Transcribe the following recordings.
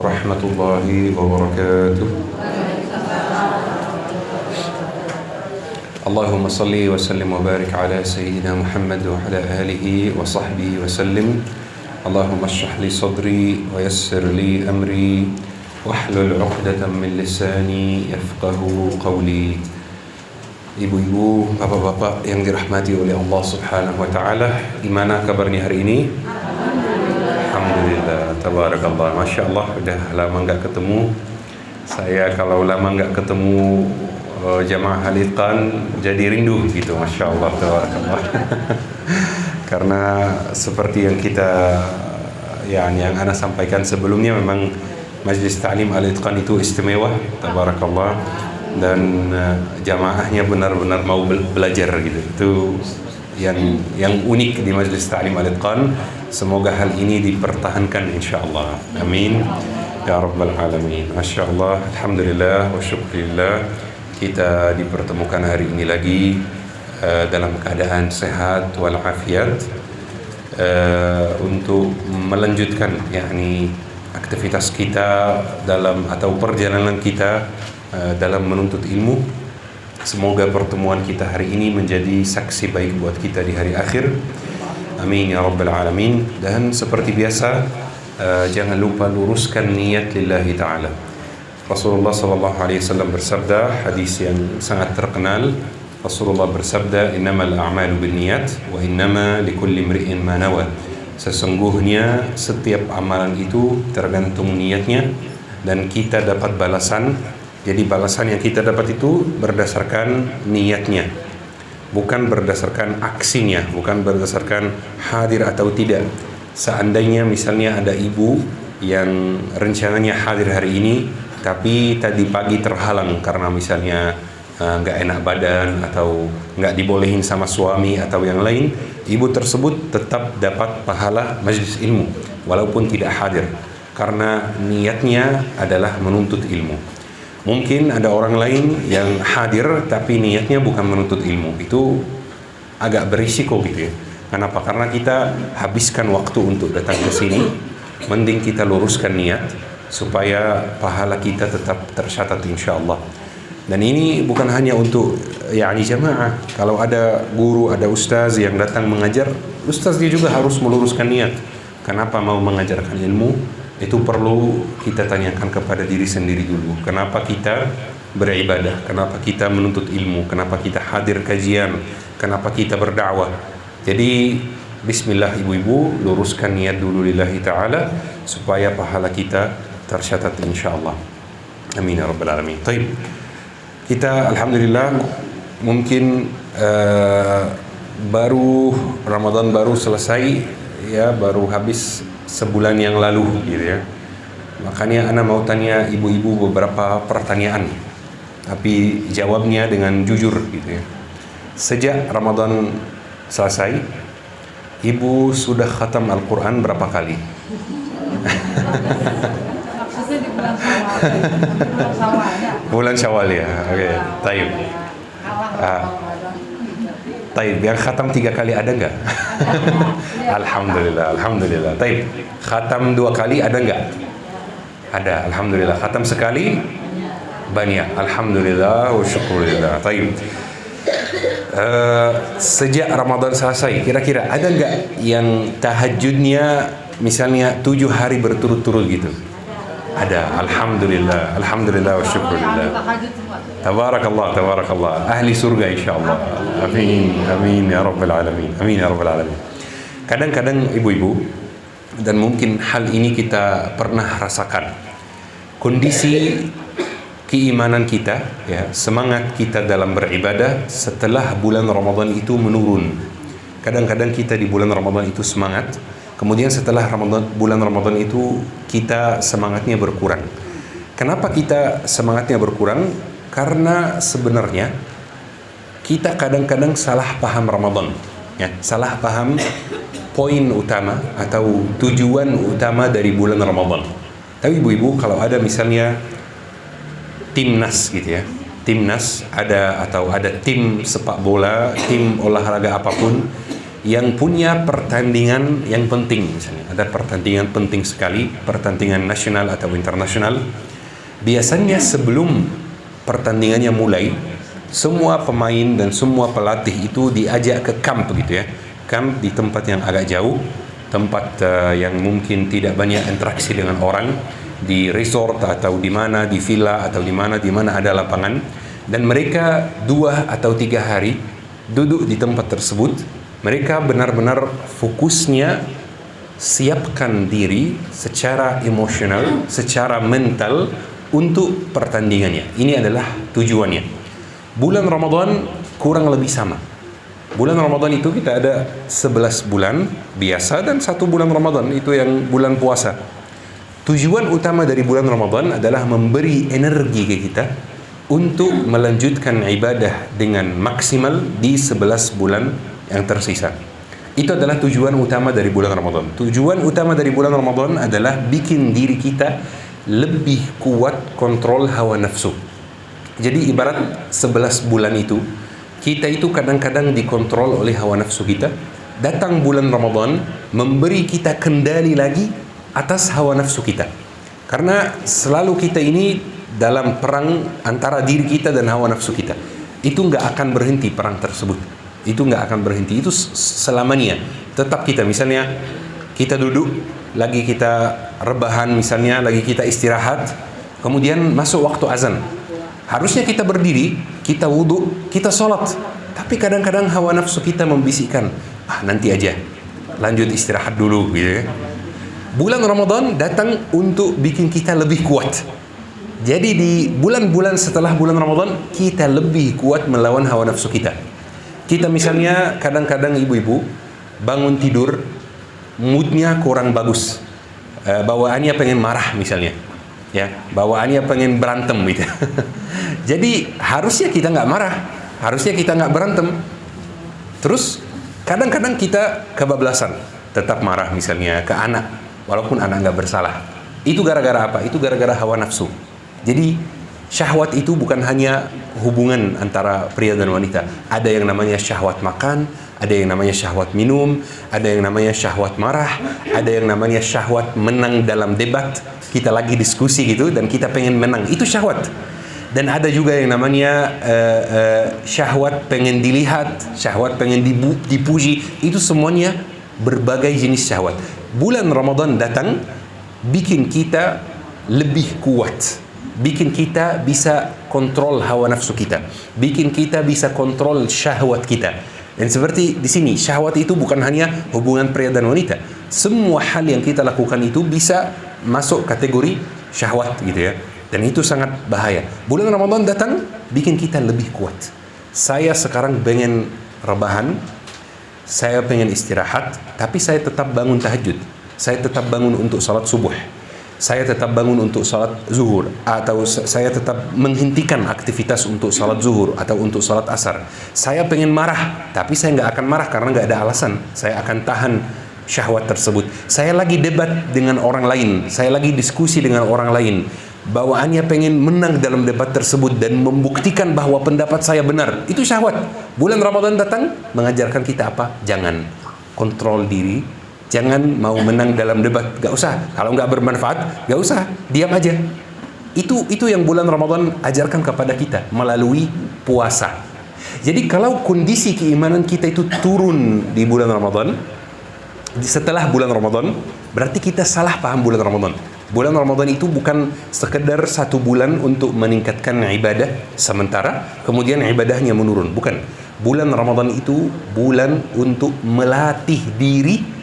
Warahmatullahi wabarakatuh. Allahumma salli wa sallim wa barik ala Sayyidina Muhammad wa ala alihi wa sahbihi wa sallim. Allahumma shrah li sadri wa yassir li amri wahlul 'uqdatam min lisani yafqahu qawli. Ibu-ibu, bapak-bapak yang dirahmati oleh Allah Subhanahu wa taala, gimana kabarnya hari ini? Alhamdulillah, tabarakallah, masya Allah. Udah lama nggak ketemu. Saya kalau lama nggak ketemu jamaah Al-Itqan jadi rindu gitu, masya Allah, tabarakallah. Karena seperti yang kita yang ana sampaikan sebelumnya, memang Majlis Ta'lim Al-Itqan itu istimewa, tabarakallah, dan jamaahnya benar-benar mau belajar gitu. Itu yang unik di Majlis Ta'lim Al-Itqan. Semoga hal ini dipertahankan insyaallah. Amin ya rabbal alamin. Masyaallah, alhamdulillah wa syukurillah, kita dipertemukan hari ini lagi dalam keadaan sehat walafiat untuk melanjutkan yakni aktivitas kita dalam atau perjalanan kita dalam menuntut ilmu. Semoga pertemuan kita hari ini menjadi saksi baik buat kita di hari akhir. Amin ya rabbal alamin. Dan seperti biasa, jangan lupa luruskan niat lillahi ta'ala. Rasulullah SAW bersabda, hadis yang sangat terkenal. Rasulullah bersabda, innamal a'malu binniyat wa innama likulli imri'in ma nawa. Sesungguhnya setiap amalan itu tergantung niatnya dan kita dapat balasan. Jadi balasan yang kita dapat itu berdasarkan niatnya, bukan berdasarkan aksinya, bukan berdasarkan hadir atau tidak. Seandainya misalnya ada ibu yang rencananya hadir hari ini, tapi tadi pagi terhalang karena misalnya nggak enak badan atau nggak dibolehin sama suami atau yang lain, ibu tersebut tetap dapat pahala majlis ilmu walaupun tidak hadir, karena niatnya adalah menuntut ilmu. Mungkin ada orang lain yang hadir tapi niatnya bukan menuntut ilmu. Itu agak berisiko gitu ya. Kenapa? Karena kita habiskan waktu untuk datang ke sini. Mending kita luruskan niat supaya pahala kita tetap tercatat insyaallah. Dan ini bukan hanya untuk yakni jamaah. Kalau ada guru, ada ustaz yang datang mengajar, ustaz dia juga harus meluruskan niat. Kenapa mau mengajarkan ilmu? Itu perlu kita tanyakan kepada diri sendiri dulu. Kenapa kita beribadah? Kenapa kita menuntut ilmu? Kenapa kita hadir kajian? Kenapa kita berdakwah? Jadi bismillah ibu-ibu, luruskan niat dulu lillahi ta'ala supaya pahala kita tercatat insyaallah. Amin ya rabbal alamin. Baik. Kita alhamdulillah mungkin baru Ramadan baru selesai ya, baru habis sebulan yang lalu gitu ya. Makanya ana mau tanya ibu-ibu beberapa pertanyaan, tapi jawabnya dengan jujur gitu ya. Sejak Ramadan selesai, ibu sudah khatam Al-Quran berapa kali? Maksudnya di bulan Syawal. Bulan Syawal ya. Oke, taib. Taib, yang khatam 3 kali ada nggak? Alhamdulillah, alhamdulillah. Taib, khatam 2 kali ada nggak? Ada, alhamdulillah. Khatam sekali banyak, alhamdulillah wa syukurillah. Taib. Sejak Ramadan selesai, kira-kira ada nggak yang tahajudnya misalnya 7 hari berturut-turut gitu? Ada, alhamdulillah, alhamdulillah wa syukurillah. Tabarakallah, tabarakallah. Ahli surga insyaallah. Amin, amin ya rabbal alamin. Amin ya rabbal alamin. Kadang-kadang ibu-ibu, dan mungkin hal ini kita pernah rasakan, kondisi keimanan kita ya, semangat kita dalam beribadah setelah bulan Ramadan itu menurun. Kadang-kadang kita di bulan Ramadan itu semangat, kemudian setelah bulan Ramadan itu kita semangatnya berkurang. Kenapa kita semangatnya berkurang? Karena sebenarnya kita kadang-kadang salah paham Ramadan ya, salah paham poin utama atau tujuan utama dari bulan Ramadan. Tapi ibu-ibu, kalau ada misalnya timnas gitu ya, timnas ada atau ada tim sepak bola, tim olahraga apapun yang punya pertandingan yang penting, misalnya ada pertandingan penting sekali, pertandingan nasional atau internasional. Biasanya sebelum pertandingannya mulai, semua pemain dan semua pelatih itu diajak ke camp gitu ya. Camp di tempat yang agak jauh, tempat yang mungkin tidak banyak interaksi dengan orang, di resort atau di mana, di villa atau di mana ada lapangan, dan mereka 2 atau 3 hari duduk di tempat tersebut. Mereka benar-benar fokusnya siapkan diri secara emosional, secara mental untuk pertandingannya. Ini adalah tujuannya. Bulan Ramadan kurang lebih sama. Bulan Ramadan itu kita ada 11 bulan biasa dan 1 bulan Ramadan itu yang bulan puasa. Tujuan utama dari bulan Ramadan adalah memberi energi ke kita untuk melanjutkan ibadah dengan maksimal di 11 bulan yang tersisa. Itu adalah tujuan utama dari bulan Ramadan. Tujuan utama dari bulan Ramadan adalah bikin diri kita lebih kuat kontrol hawa nafsu. Jadi ibarat 11 bulan itu, kita itu kadang-kadang dikontrol oleh hawa nafsu kita. Datang bulan Ramadan, memberi kita kendali lagi atas hawa nafsu kita. Karena selalu kita ini dalam perang antara diri kita dan hawa nafsu kita. Itu nggak akan berhenti perang tersebut. Itu nggak akan berhenti. Itu selamanya. Tetap kita, misalnya kita duduk, lagi kita rebahan misalnya, lagi kita istirahat, kemudian masuk waktu azan. Harusnya kita berdiri, kita wudhu, kita sholat. Tapi kadang-kadang hawa nafsu kita membisikkan, nanti aja, lanjut istirahat dulu gitu ya. Bulan Ramadan datang untuk bikin kita lebih kuat. Jadi di bulan-bulan setelah bulan Ramadan, kita lebih kuat melawan hawa nafsu kita. Kita misalnya kadang-kadang ibu-ibu bangun tidur, moodnya kurang bagus, bawaannya pengen marah misalnya, ya, bawaannya pengen berantem gitu. Jadi harusnya kita nggak marah, harusnya kita nggak berantem. Terus kadang-kadang kita kebablasan, tetap marah misalnya ke anak, walaupun anak nggak bersalah. Itu gara-gara apa? Itu gara-gara hawa nafsu. Jadi syahwat itu bukan hanya hubungan antara pria dan wanita. Ada yang namanya syahwat makan, ada yang namanya syahwat minum, ada yang namanya syahwat marah, ada yang namanya syahwat menang dalam debat. Kita lagi diskusi gitu dan kita pengen menang, itu syahwat. Dan ada juga yang namanya syahwat pengen dilihat, syahwat pengen dipuji. Itu semuanya berbagai jenis syahwat. Bulan Ramadan datang bikin kita lebih kuat, bikin kita bisa kontrol hawa nafsu kita, bikin kita bisa kontrol syahwat kita. Dan seperti di sini, syahwat itu bukan hanya hubungan pria dan wanita. Semua hal yang kita lakukan itu bisa masuk kategori syahwat gitu ya. Dan itu sangat bahaya. Bulan Ramadan datang bikin kita lebih kuat. Saya sekarang pengen rebahan, saya pengen istirahat, tapi saya tetap bangun tahajud. Saya tetap bangun untuk salat subuh. Saya tetap bangun untuk salat zuhur, atau saya tetap menghentikan aktivitas untuk salat zuhur atau untuk salat asar. Saya pengen marah, tapi saya nggak akan marah karena nggak ada alasan. Saya akan tahan syahwat tersebut. Saya lagi debat dengan orang lain, saya lagi diskusi dengan orang lain, bawaannya pengen menang dalam debat tersebut dan membuktikan bahwa pendapat saya benar. Itu syahwat. Bulan Ramadan datang mengajarkan kita apa? Jangan, kontrol diri. Jangan mau menang dalam debat, gak usah. Kalau nggak bermanfaat, gak usah, diam aja. Itu yang bulan Ramadan ajarkan kepada kita melalui puasa. Jadi kalau kondisi keimanan kita itu turun di bulan Ramadan, setelah bulan Ramadan, berarti kita salah paham bulan Ramadan. Bulan Ramadan itu bukan sekedar 1 bulan untuk meningkatkan ibadah sementara, kemudian ibadahnya menurun. Bukan. Bulan Ramadan itu bulan untuk melatih diri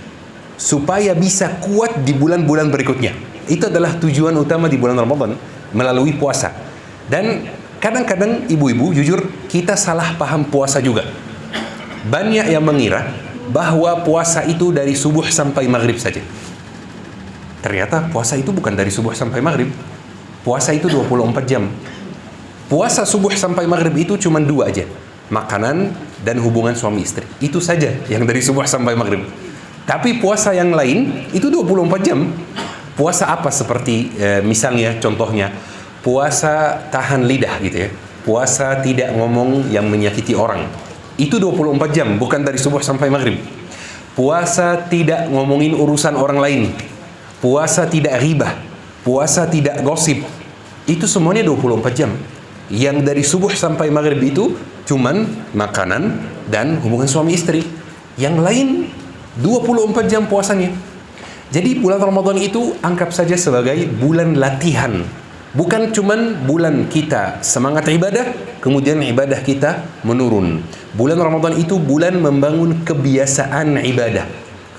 supaya bisa kuat di bulan-bulan berikutnya. Itu adalah tujuan utama di bulan Ramadan melalui puasa. Dan kadang-kadang ibu-ibu, jujur, kita salah paham puasa juga. Banyak yang mengira bahwa puasa itu dari subuh sampai maghrib saja. Ternyata puasa itu bukan dari subuh sampai maghrib. Puasa itu 24 jam. Puasa subuh sampai maghrib itu cuma 2 aja. Makanan dan hubungan suami istri. Itu saja yang dari subuh sampai maghrib. Tapi puasa yang lain itu 24 jam. Puasa apa seperti misalnya contohnya puasa tahan lidah gitu ya. Puasa tidak ngomong yang menyakiti orang. Itu 24 jam, bukan dari subuh sampai maghrib. puasa tidak ngomongin urusan orang lain, puasa tidak ghibah, puasa tidak gosip. Itu semuanya 24 jam. Yang dari subuh sampai maghrib itu cuman makanan dan hubungan suami istri. Yang lain 24 jam puasanya. Jadi bulan Ramadan itu anggap saja sebagai bulan latihan. Bukan cuman bulan kita semangat ibadah, kemudian ibadah kita menurun. Bulan Ramadan itu bulan membangun kebiasaan ibadah.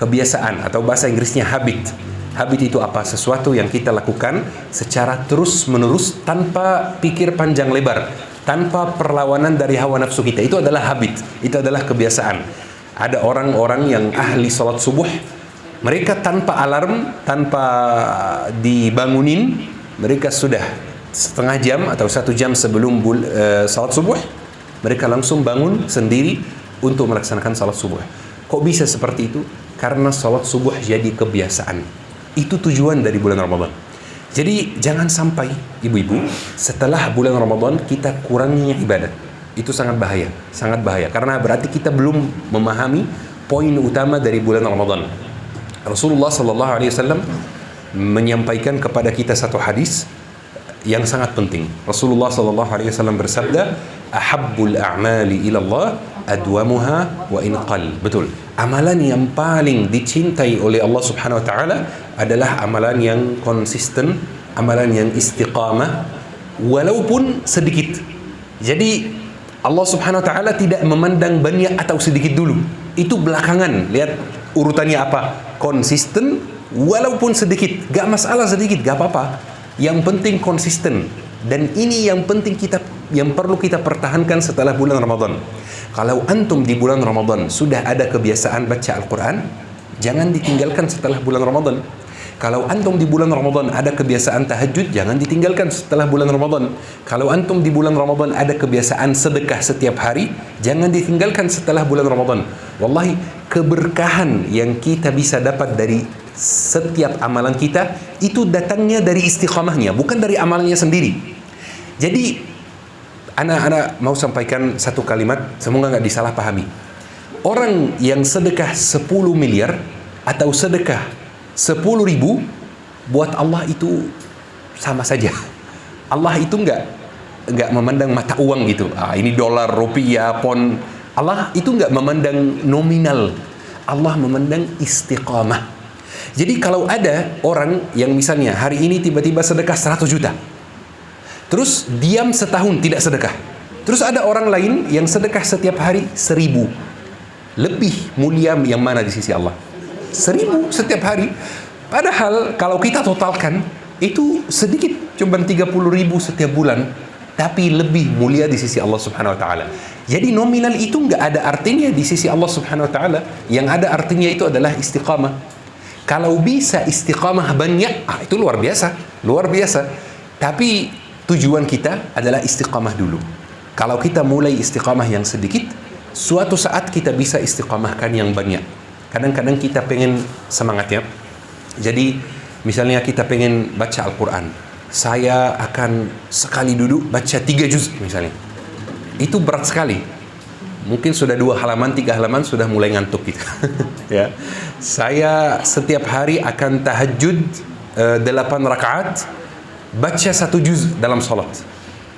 Kebiasaan atau bahasa Inggrisnya habit. Habit itu apa? Sesuatu yang kita lakukan secara terus-menerus tanpa pikir panjang lebar, tanpa perlawanan dari hawa nafsu kita. Itu adalah habit, itu adalah kebiasaan. Ada orang-orang yang ahli salat subuh, mereka tanpa alarm, tanpa dibangunin, mereka sudah setengah jam atau 1 jam sebelum salat subuh, mereka langsung bangun sendiri untuk melaksanakan salat subuh. Kok bisa seperti itu? Karena salat subuh jadi kebiasaan. Itu tujuan dari bulan Ramadan. Jadi jangan sampai ibu-ibu setelah bulan Ramadan kita kurangi ibadah. Itu sangat bahaya, sangat bahaya. Karena berarti kita belum memahami poin utama dari bulan Ramadan. Rasulullah SAW menyampaikan kepada kita satu hadis yang sangat penting. Rasulullah SAW bersabda, "Ahabbul a'mali ila Allah adwamuha wa in qal." Betul. Amalan yang paling dicintai oleh Allah Subhanahu wa taala adalah amalan yang konsisten, amalan yang istiqamah walaupun sedikit. Jadi Allah Subhanahu wa taala tidak memandang banyak atau sedikit dulu. Itu belakangan. Lihat urutannya apa? Konsisten walaupun sedikit. Gak masalah sedikit, gak apa-apa. Yang penting konsisten. Dan ini yang penting yang perlu kita pertahankan setelah bulan Ramadan. Kalau antum di bulan Ramadan sudah ada kebiasaan baca Al-Quran, jangan ditinggalkan setelah bulan Ramadan. Kalau antum di bulan Ramadan ada kebiasaan tahajud, jangan ditinggalkan setelah bulan Ramadan. Kalau antum di bulan Ramadan ada kebiasaan sedekah setiap hari, jangan ditinggalkan setelah bulan Ramadan. Wallahi, keberkahan yang kita bisa dapat dari setiap amalan kita, itu datangnya dari istiqamahnya, bukan dari amalannya sendiri. Jadi, Ana mau sampaikan satu kalimat, semoga nggak disalahpahami. Orang yang sedekah 10 miliar atau sedekah 10.000, buat Allah itu sama saja. Allah itu nggak memandang mata uang gitu. Ini dolar, rupiah, pon. Allah itu nggak memandang nominal. Allah memandang istiqamah. Jadi kalau ada orang yang misalnya hari ini tiba-tiba sedekah 100 juta. Terus diam setahun tidak sedekah. Terus ada orang lain yang sedekah setiap hari 1.000. Lebih mulia yang mana di sisi Allah? 1.000 setiap hari. Padahal kalau kita totalkan itu sedikit, cuma 30.000 setiap bulan, tapi lebih mulia di sisi Allah Subhanahu wa taala. Jadi nominal itu nggak ada artinya di sisi Allah Subhanahu wa taala. Yang ada artinya itu adalah istiqamah. Kalau bisa istiqamah banyak, itu luar biasa, luar biasa. Tapi tujuan kita adalah istiqamah dulu. Kalau kita mulai istiqamah yang sedikit, suatu saat kita bisa istiqamahkan yang banyak. Kadang-kadang kita pengen semangatnya. Jadi misalnya kita pengen baca Al-Quran, saya akan sekali duduk baca 3 juz misalnya. Itu berat sekali. Mungkin sudah 2 halaman, 3 halaman sudah mulai ngantuk gitu. Ya. Saya setiap hari akan tahajud 8 rakaat, baca 1 juz dalam salat.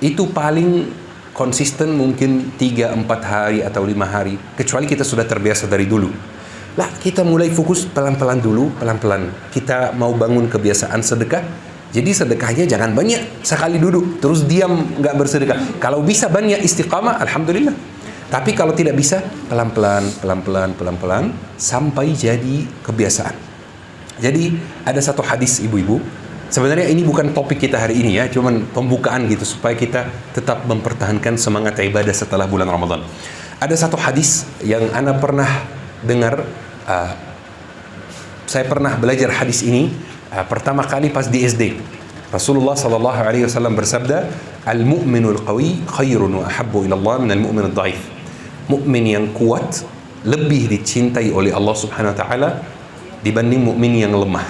Itu paling konsisten mungkin 3-4 hari atau 5 hari. Kecuali kita sudah terbiasa dari dulu. Lah, kita mulai fokus pelan-pelan dulu, pelan-pelan. Kita mau bangun kebiasaan sedekah. Jadi sedekahnya jangan banyak, sekali duduk, terus diam, nggak bersedekah. Kalau bisa banyak istiqamah, alhamdulillah. Tapi kalau tidak bisa, pelan-pelan, pelan-pelan, pelan-pelan, sampai jadi kebiasaan. Jadi ada satu hadis ibu-ibu. Sebenarnya ini bukan topik kita hari ini ya, cuman pembukaan gitu supaya kita tetap mempertahankan semangat ibadah setelah bulan Ramadan. Ada satu hadis yang Ana pernah dengar, saya pernah belajar hadis ini pertama kali pas di SD. Rasulullah SAW bersabda, "Al-mu'minul qawi khairun wa ahabbu ila Allah min al-mu'min ad-dha'if." Mukmin yang kuat lebih dicintai oleh Allah Subhanahu wa taala dibanding mukmin yang lemah.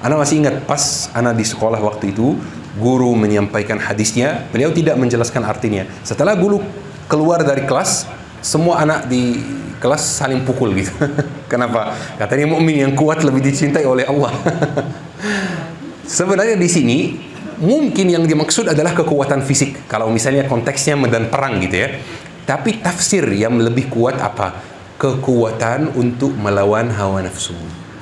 Ana masih ingat pas Ana di sekolah waktu itu, guru menyampaikan hadisnya, beliau tidak menjelaskan artinya. Setelah guru keluar dari kelas, semua anak di kelas saling pukul gitu. Kenapa? Katanya mukmin yang kuat lebih dicintai oleh Allah. Sebenarnya di sini mungkin yang dimaksud adalah kekuatan fisik. Kalau misalnya konteksnya medan perang gitu ya. Tapi tafsir yang lebih kuat apa? Kekuatan untuk melawan hawa nafsu.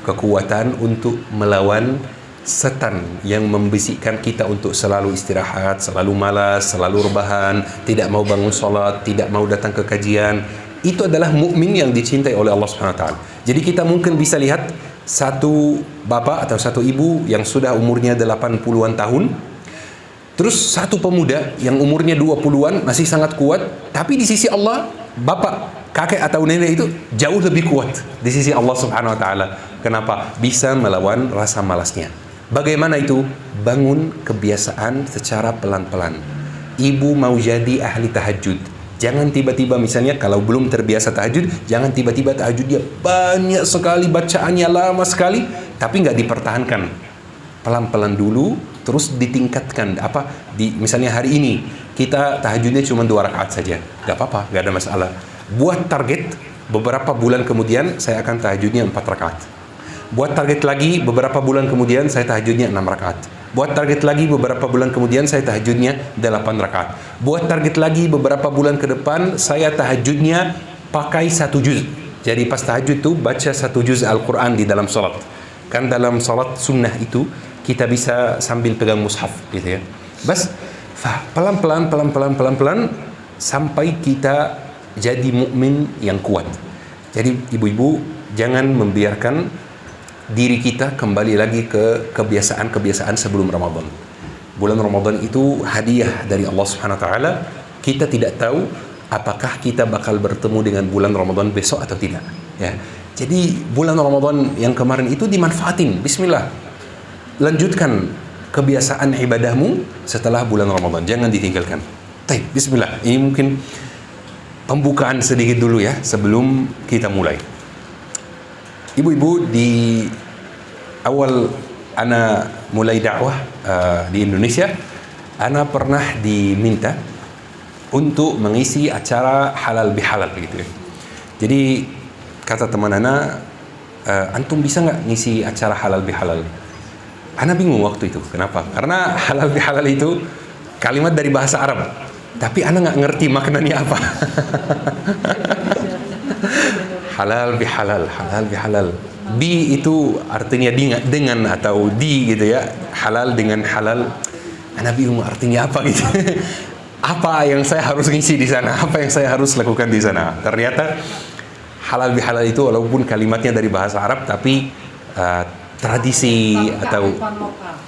Kekuatan untuk melawan setan yang membisikkan kita untuk selalu istirahat, selalu malas, selalu rebahan, tidak mau bangun sholat, tidak mau datang ke kajian. Itu adalah mukmin yang dicintai oleh Allah Subhanahu wa taala. Jadi kita mungkin bisa lihat satu bapak atau satu ibu yang sudah umurnya 80-an tahun, terus satu pemuda yang umurnya 20-an masih sangat kuat, tapi di sisi Allah bapak, kakek atau nenek itu jauh lebih kuat di sisi Allah Subhanahu wa taala. Kenapa? Bisa melawan rasa malasnya. Bagaimana itu? Bangun kebiasaan secara pelan-pelan. Ibu mau jadi ahli tahajud, jangan tiba-tiba misalnya kalau belum terbiasa tahajud, jangan tiba-tiba tahajud dia banyak sekali, bacaannya lama sekali, tapi nggak dipertahankan. Pelan-pelan dulu, terus ditingkatkan. Misalnya hari ini kita tahajudnya cuma 2 rakaat saja, nggak apa-apa, nggak ada masalah. Buat target, beberapa bulan kemudian saya akan tahajudnya 4 rakaat. Buat target lagi, beberapa bulan kemudian saya tahajudnya 6 rakaat. Buat target lagi, beberapa bulan kemudian saya tahajudnya 8 rakaat. Buat target lagi, beberapa bulan ke depan saya tahajudnya pakai 1 juz. Jadi pas tahajud itu baca 1 juz Al-Quran di dalam salat. Kan dalam salat sunnah itu kita bisa sambil pegang mushaf gitu ya. Bas, pelan-pelan sampai kita jadi mukmin yang kuat. Jadi ibu-ibu jangan membiarkan diri kita kembali lagi ke kebiasaan-kebiasaan sebelum Ramadan. Bulan Ramadan itu hadiah dari Allah Subhanahu wa taala. Kita tidak tahu apakah kita bakal bertemu dengan bulan Ramadan besok atau tidak, ya. Jadi bulan Ramadan yang kemarin itu dimanfaatin. Bismillah. Lanjutkan kebiasaan ibadahmu setelah bulan Ramadan. Jangan ditinggalkan. Baik, bismillah. Ini mungkin pembukaan sedikit dulu ya sebelum kita mulai. Ibu-ibu, di awal ana mulai dakwah di Indonesia, ana pernah diminta untuk mengisi acara halal bihalal gitu ya. Jadi kata teman ana, antum bisa nggak ngisi acara halal bihalal? Ana bingung waktu itu. Kenapa? Karena halal bihalal itu kalimat dari bahasa Arab, tapi ana nggak ngerti maknanya apa. Halal bihalal, halal bihalal. Bi itu artinya dengan atau di gitu ya. Halal dengan halal. Ana bingung artinya apa gitu. Apa yang saya harus ngisi di sana? Apa yang saya harus lakukan di sana? Ternyata halal bihalal itu walaupun kalimatnya dari bahasa Arab, tapi tradisi atau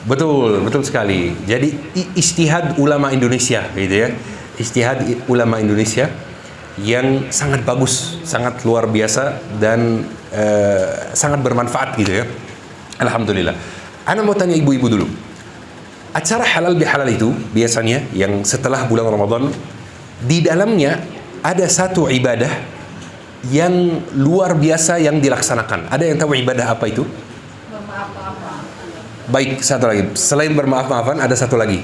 betul sekali. Jadi ijtihad ulama Indonesia gitu ya. Ijtihad ulama Indonesia yang sangat bagus, sangat luar biasa dan sangat bermanfaat gitu ya. Alhamdulillah. Ana mau tanya ibu-ibu dulu. Acara halal bihalal itu biasanya yang setelah bulan Ramadan, di dalamnya ada satu ibadah yang luar biasa yang dilaksanakan. Ada yang tahu ibadah apa itu? Baik, satu lagi. Selain bermaaf-maafan ada satu lagi.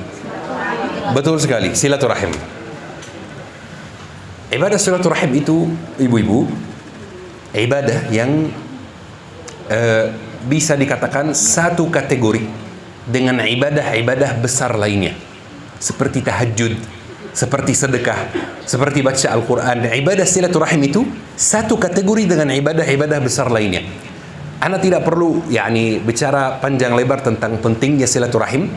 Betul sekali, silaturahim. Ibadah silaturahim itu, ibu-ibu, ibadah yang bisa dikatakan satu kategori dengan ibadah-ibadah besar lainnya, seperti tahajud, seperti sedekah, seperti baca Al-Quran. Ibadah silaturahim itu satu kategori dengan ibadah-ibadah besar lainnya. Ana tidak perlu bicara panjang lebar tentang pentingnya silaturahim,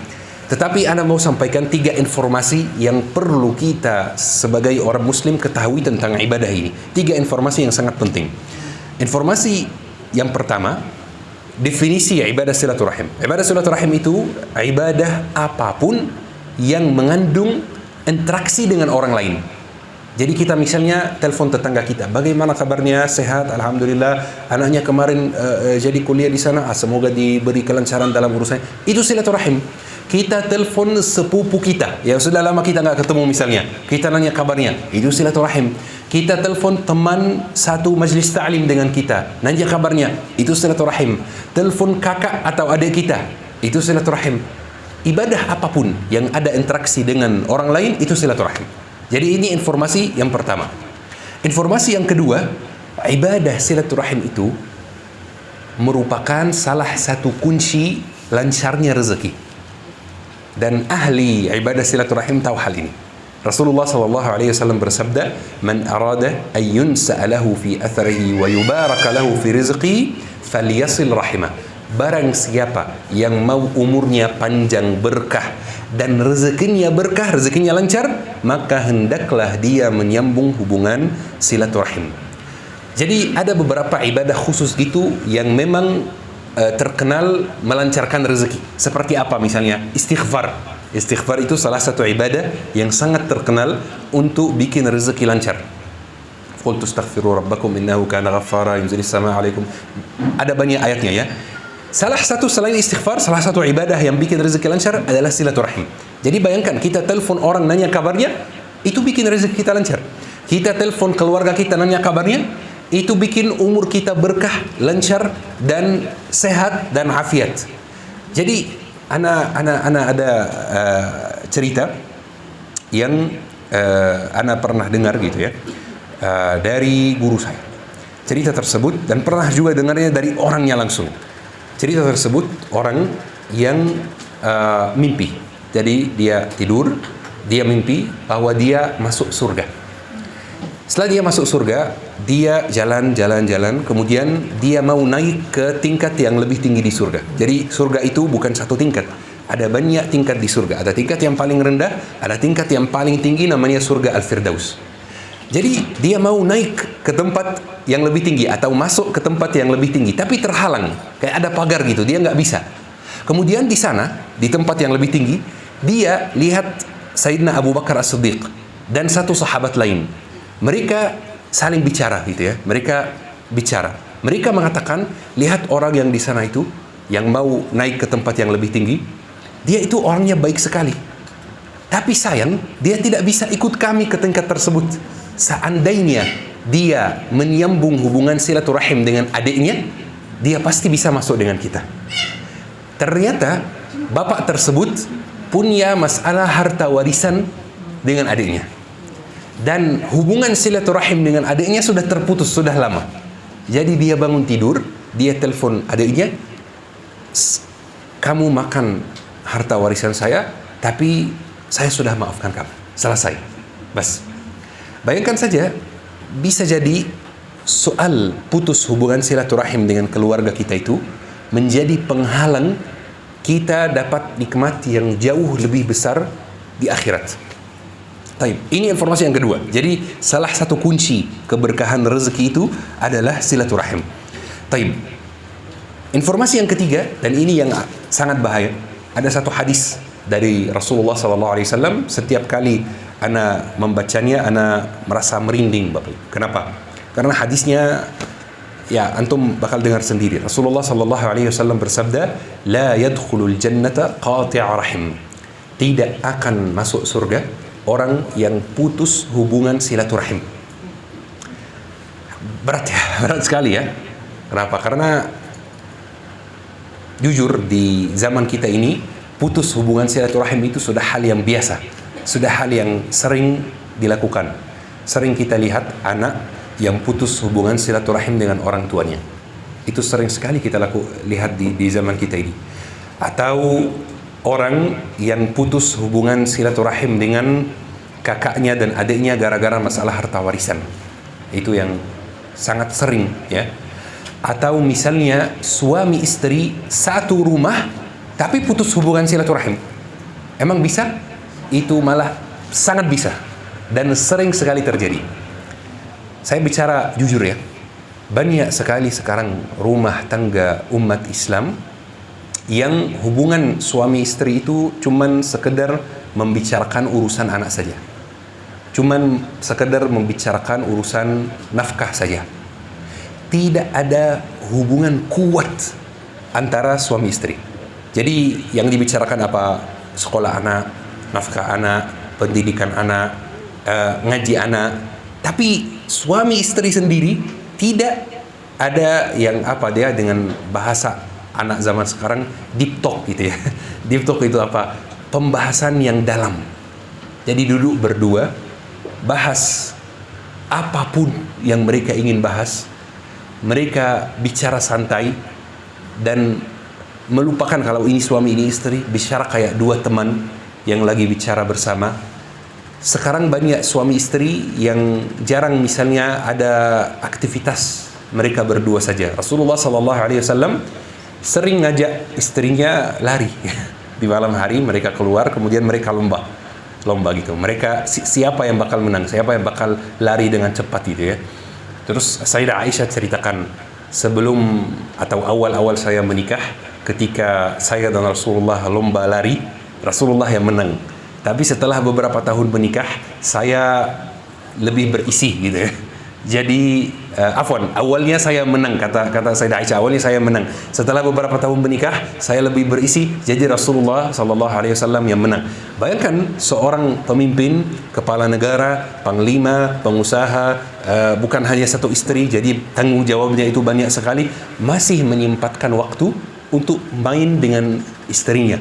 tetapi ana mau sampaikan 3 informasi yang perlu kita sebagai orang muslim ketahui tentang ibadah ini. 3 informasi yang sangat penting. Informasi yang pertama, definisi ibadah silaturahim. Ibadah silaturahim itu ibadah apapun yang mengandung interaksi dengan orang lain. Jadi kita misalnya telepon tetangga kita, bagaimana kabarnya, sehat, alhamdulillah, anaknya kemarin jadi kuliah di sana, semoga diberi kelancaran dalam urusannya. Itu silaturahim. Kita telepon sepupu kita yang sudah lama kita nggak ketemu misalnya, kita nanya kabarnya, itu silaturahim. Kita telepon teman satu majelis ta'lim dengan kita, nanya kabarnya, itu silaturahim. Telepon kakak atau adik kita, itu silaturahim. Ibadah apapun yang ada interaksi dengan orang lain, itu silaturahim. Jadi ini informasi yang pertama. Informasi yang kedua, Ibadah silaturahim itu merupakan salah satu kunci lancarnya rezeki. Dan ahli ibadah silaturahim tahu hal ini. Rasulullah SAW bersabda, "Man arada an yunsa'a lahu fi atharihi wa yubaraka lahu fi rizqihi falyasil rahimah." Barang siapa yang mau umurnya panjang berkah dan rezekinya berkah, rezekinya lancar, maka hendaklah dia menyambung hubungan silaturahim. Jadi ada beberapa ibadah khusus gitu yang memang terkenal melancarkan rezeki. Seperti apa misalnya? Istighfar. Istighfar itu salah satu ibadah yang sangat terkenal untuk bikin rezeki lancar. Qultu astaghfiru rabbakum innahu kana ghaffara yunzilis samaa 'alaikum. Ada banyak ayatnya ya. Salah satu selain istighfar, salah satu ibadah yang bikin rezeki lancar adalah silaturahim. Jadi bayangkan kita telepon orang nanya kabarnya, itu bikin rezeki kita lancar. Kita telepon keluarga kita nanya kabarnya, itu bikin umur kita berkah, lancar dan sehat dan afiat. Jadi ana ada cerita yang ana pernah dengar gitu ya, dari guru saya. Cerita tersebut dan pernah juga dengarnya dari orangnya langsung. Cerita tersebut orang yang mimpi. Jadi dia tidur, dia mimpi bahwa dia masuk surga. Setelah dia masuk surga, dia jalan, kemudian dia mau naik ke tingkat yang lebih tinggi di surga. Jadi surga itu bukan satu tingkat, ada banyak tingkat di surga. Ada tingkat yang paling rendah, ada tingkat yang paling tinggi, namanya surga Al-Firdaus. Jadi dia mau naik ke tempat yang lebih tinggi atau masuk ke tempat yang lebih tinggi, tapi terhalang, kayak ada pagar gitu, dia nggak bisa. Kemudian di sana, di tempat yang lebih tinggi, dia lihat Sayyidina Abu Bakar As-Siddiq dan satu sahabat lain. Mereka saling bicara gitu ya. Mereka bicara. Mereka mengatakan, lihat orang yang di sana itu, yang mau naik ke tempat yang lebih tinggi, dia itu orangnya baik sekali. Tapi sayang, dia tidak bisa ikut kami ke tingkat tersebut. Seandainya dia menyambung hubungan silaturahim dengan adiknya, dia pasti bisa masuk dengan kita. Ternyata bapak tersebut punya masalah harta warisan dengan adiknya. Dan hubungan silaturahim dengan adiknya sudah terputus, sudah lama. Jadi dia bangun tidur, dia telepon adiknya, "Kamu makan harta warisan saya, tapi saya sudah maafkan kamu. Selesai." Bas. Bayangkan saja, bisa jadi soal putus hubungan silaturahim dengan keluarga kita itu menjadi penghalang kita dapat nikmat yang jauh lebih besar di akhirat. Taib. Ini informasi yang kedua. Jadi salah satu kunci keberkahan rezeki itu adalah silaturahim. Taib. Informasi yang ketiga, dan ini yang sangat bahaya. Ada satu hadis dari Rasulullah SAW. Setiap kali ana membacanya, ana merasa merinding, Bapak. Kenapa? Karena hadisnya, ya antum bakal dengar sendiri. Rasulullah SAW bersabda, "La yadkhulul jannata qati'a rahim." Tidak akan masuk surga orang yang putus hubungan silaturahim. Berat ya, berat sekali ya. Kenapa? Karena jujur di zaman kita ini, putus hubungan silaturahim itu sudah hal yang biasa, sudah hal yang sering dilakukan. Sering kita lihat anak yang putus hubungan silaturahim dengan orang tuanya. Itu sering sekali kita lihat di zaman kita ini. Atau orang yang putus hubungan silaturahim dengan kakaknya dan adiknya gara-gara masalah harta warisan. Itu yang sangat sering ya. Atau misalnya suami istri satu rumah tapi putus hubungan silaturahim. Emang bisa? Itu malah sangat bisa dan sering sekali terjadi. Saya bicara jujur ya. Banyak sekali sekarang rumah tangga umat Islam yang hubungan suami istri itu cuman sekedar membicarakan urusan anak saja. Cuman sekedar membicarakan urusan nafkah saja. Tidak ada hubungan kuat antara suami istri. Jadi yang dibicarakan apa? Sekolah anak, nafkah anak, pendidikan anak, ngaji anak. Tapi suami istri sendiri tidak ada yang apa, dia dengan bahasa anak zaman sekarang deep talk gitu ya. Deep talk itu apa? Pembahasan yang dalam. Jadi duduk berdua bahas apapun yang mereka ingin bahas, mereka bicara santai dan melupakan kalau ini suami ini istri, bicara kayak dua teman yang lagi bicara bersama. Sekarang banyak suami istri yang jarang misalnya ada aktivitas mereka berdua saja. Rasulullah SAW sering ngajak istrinya lari. Di malam hari mereka keluar, kemudian mereka lomba gitu. Mereka siapa yang bakal menang, siapa yang bakal lari dengan cepat gitu ya. Terus Sayyidah Aisyah ceritakan, sebelum atau awal-awal saya menikah, ketika saya dan Rasulullah lomba lari, Rasulullah yang menang. Tapi setelah beberapa tahun menikah, saya lebih berisi gitu ya. Jadi awalnya saya menang, kata Sayyidah Aisyah, awalnya saya menang. Setelah beberapa tahun menikah, saya lebih berisi, jadi Rasulullah SAW yang menang. Bayangkan seorang pemimpin, kepala negara, panglima, pengusaha, bukan hanya satu istri, jadi tanggung jawabnya itu banyak sekali, masih menyempatkan waktu untuk main dengan istrinya.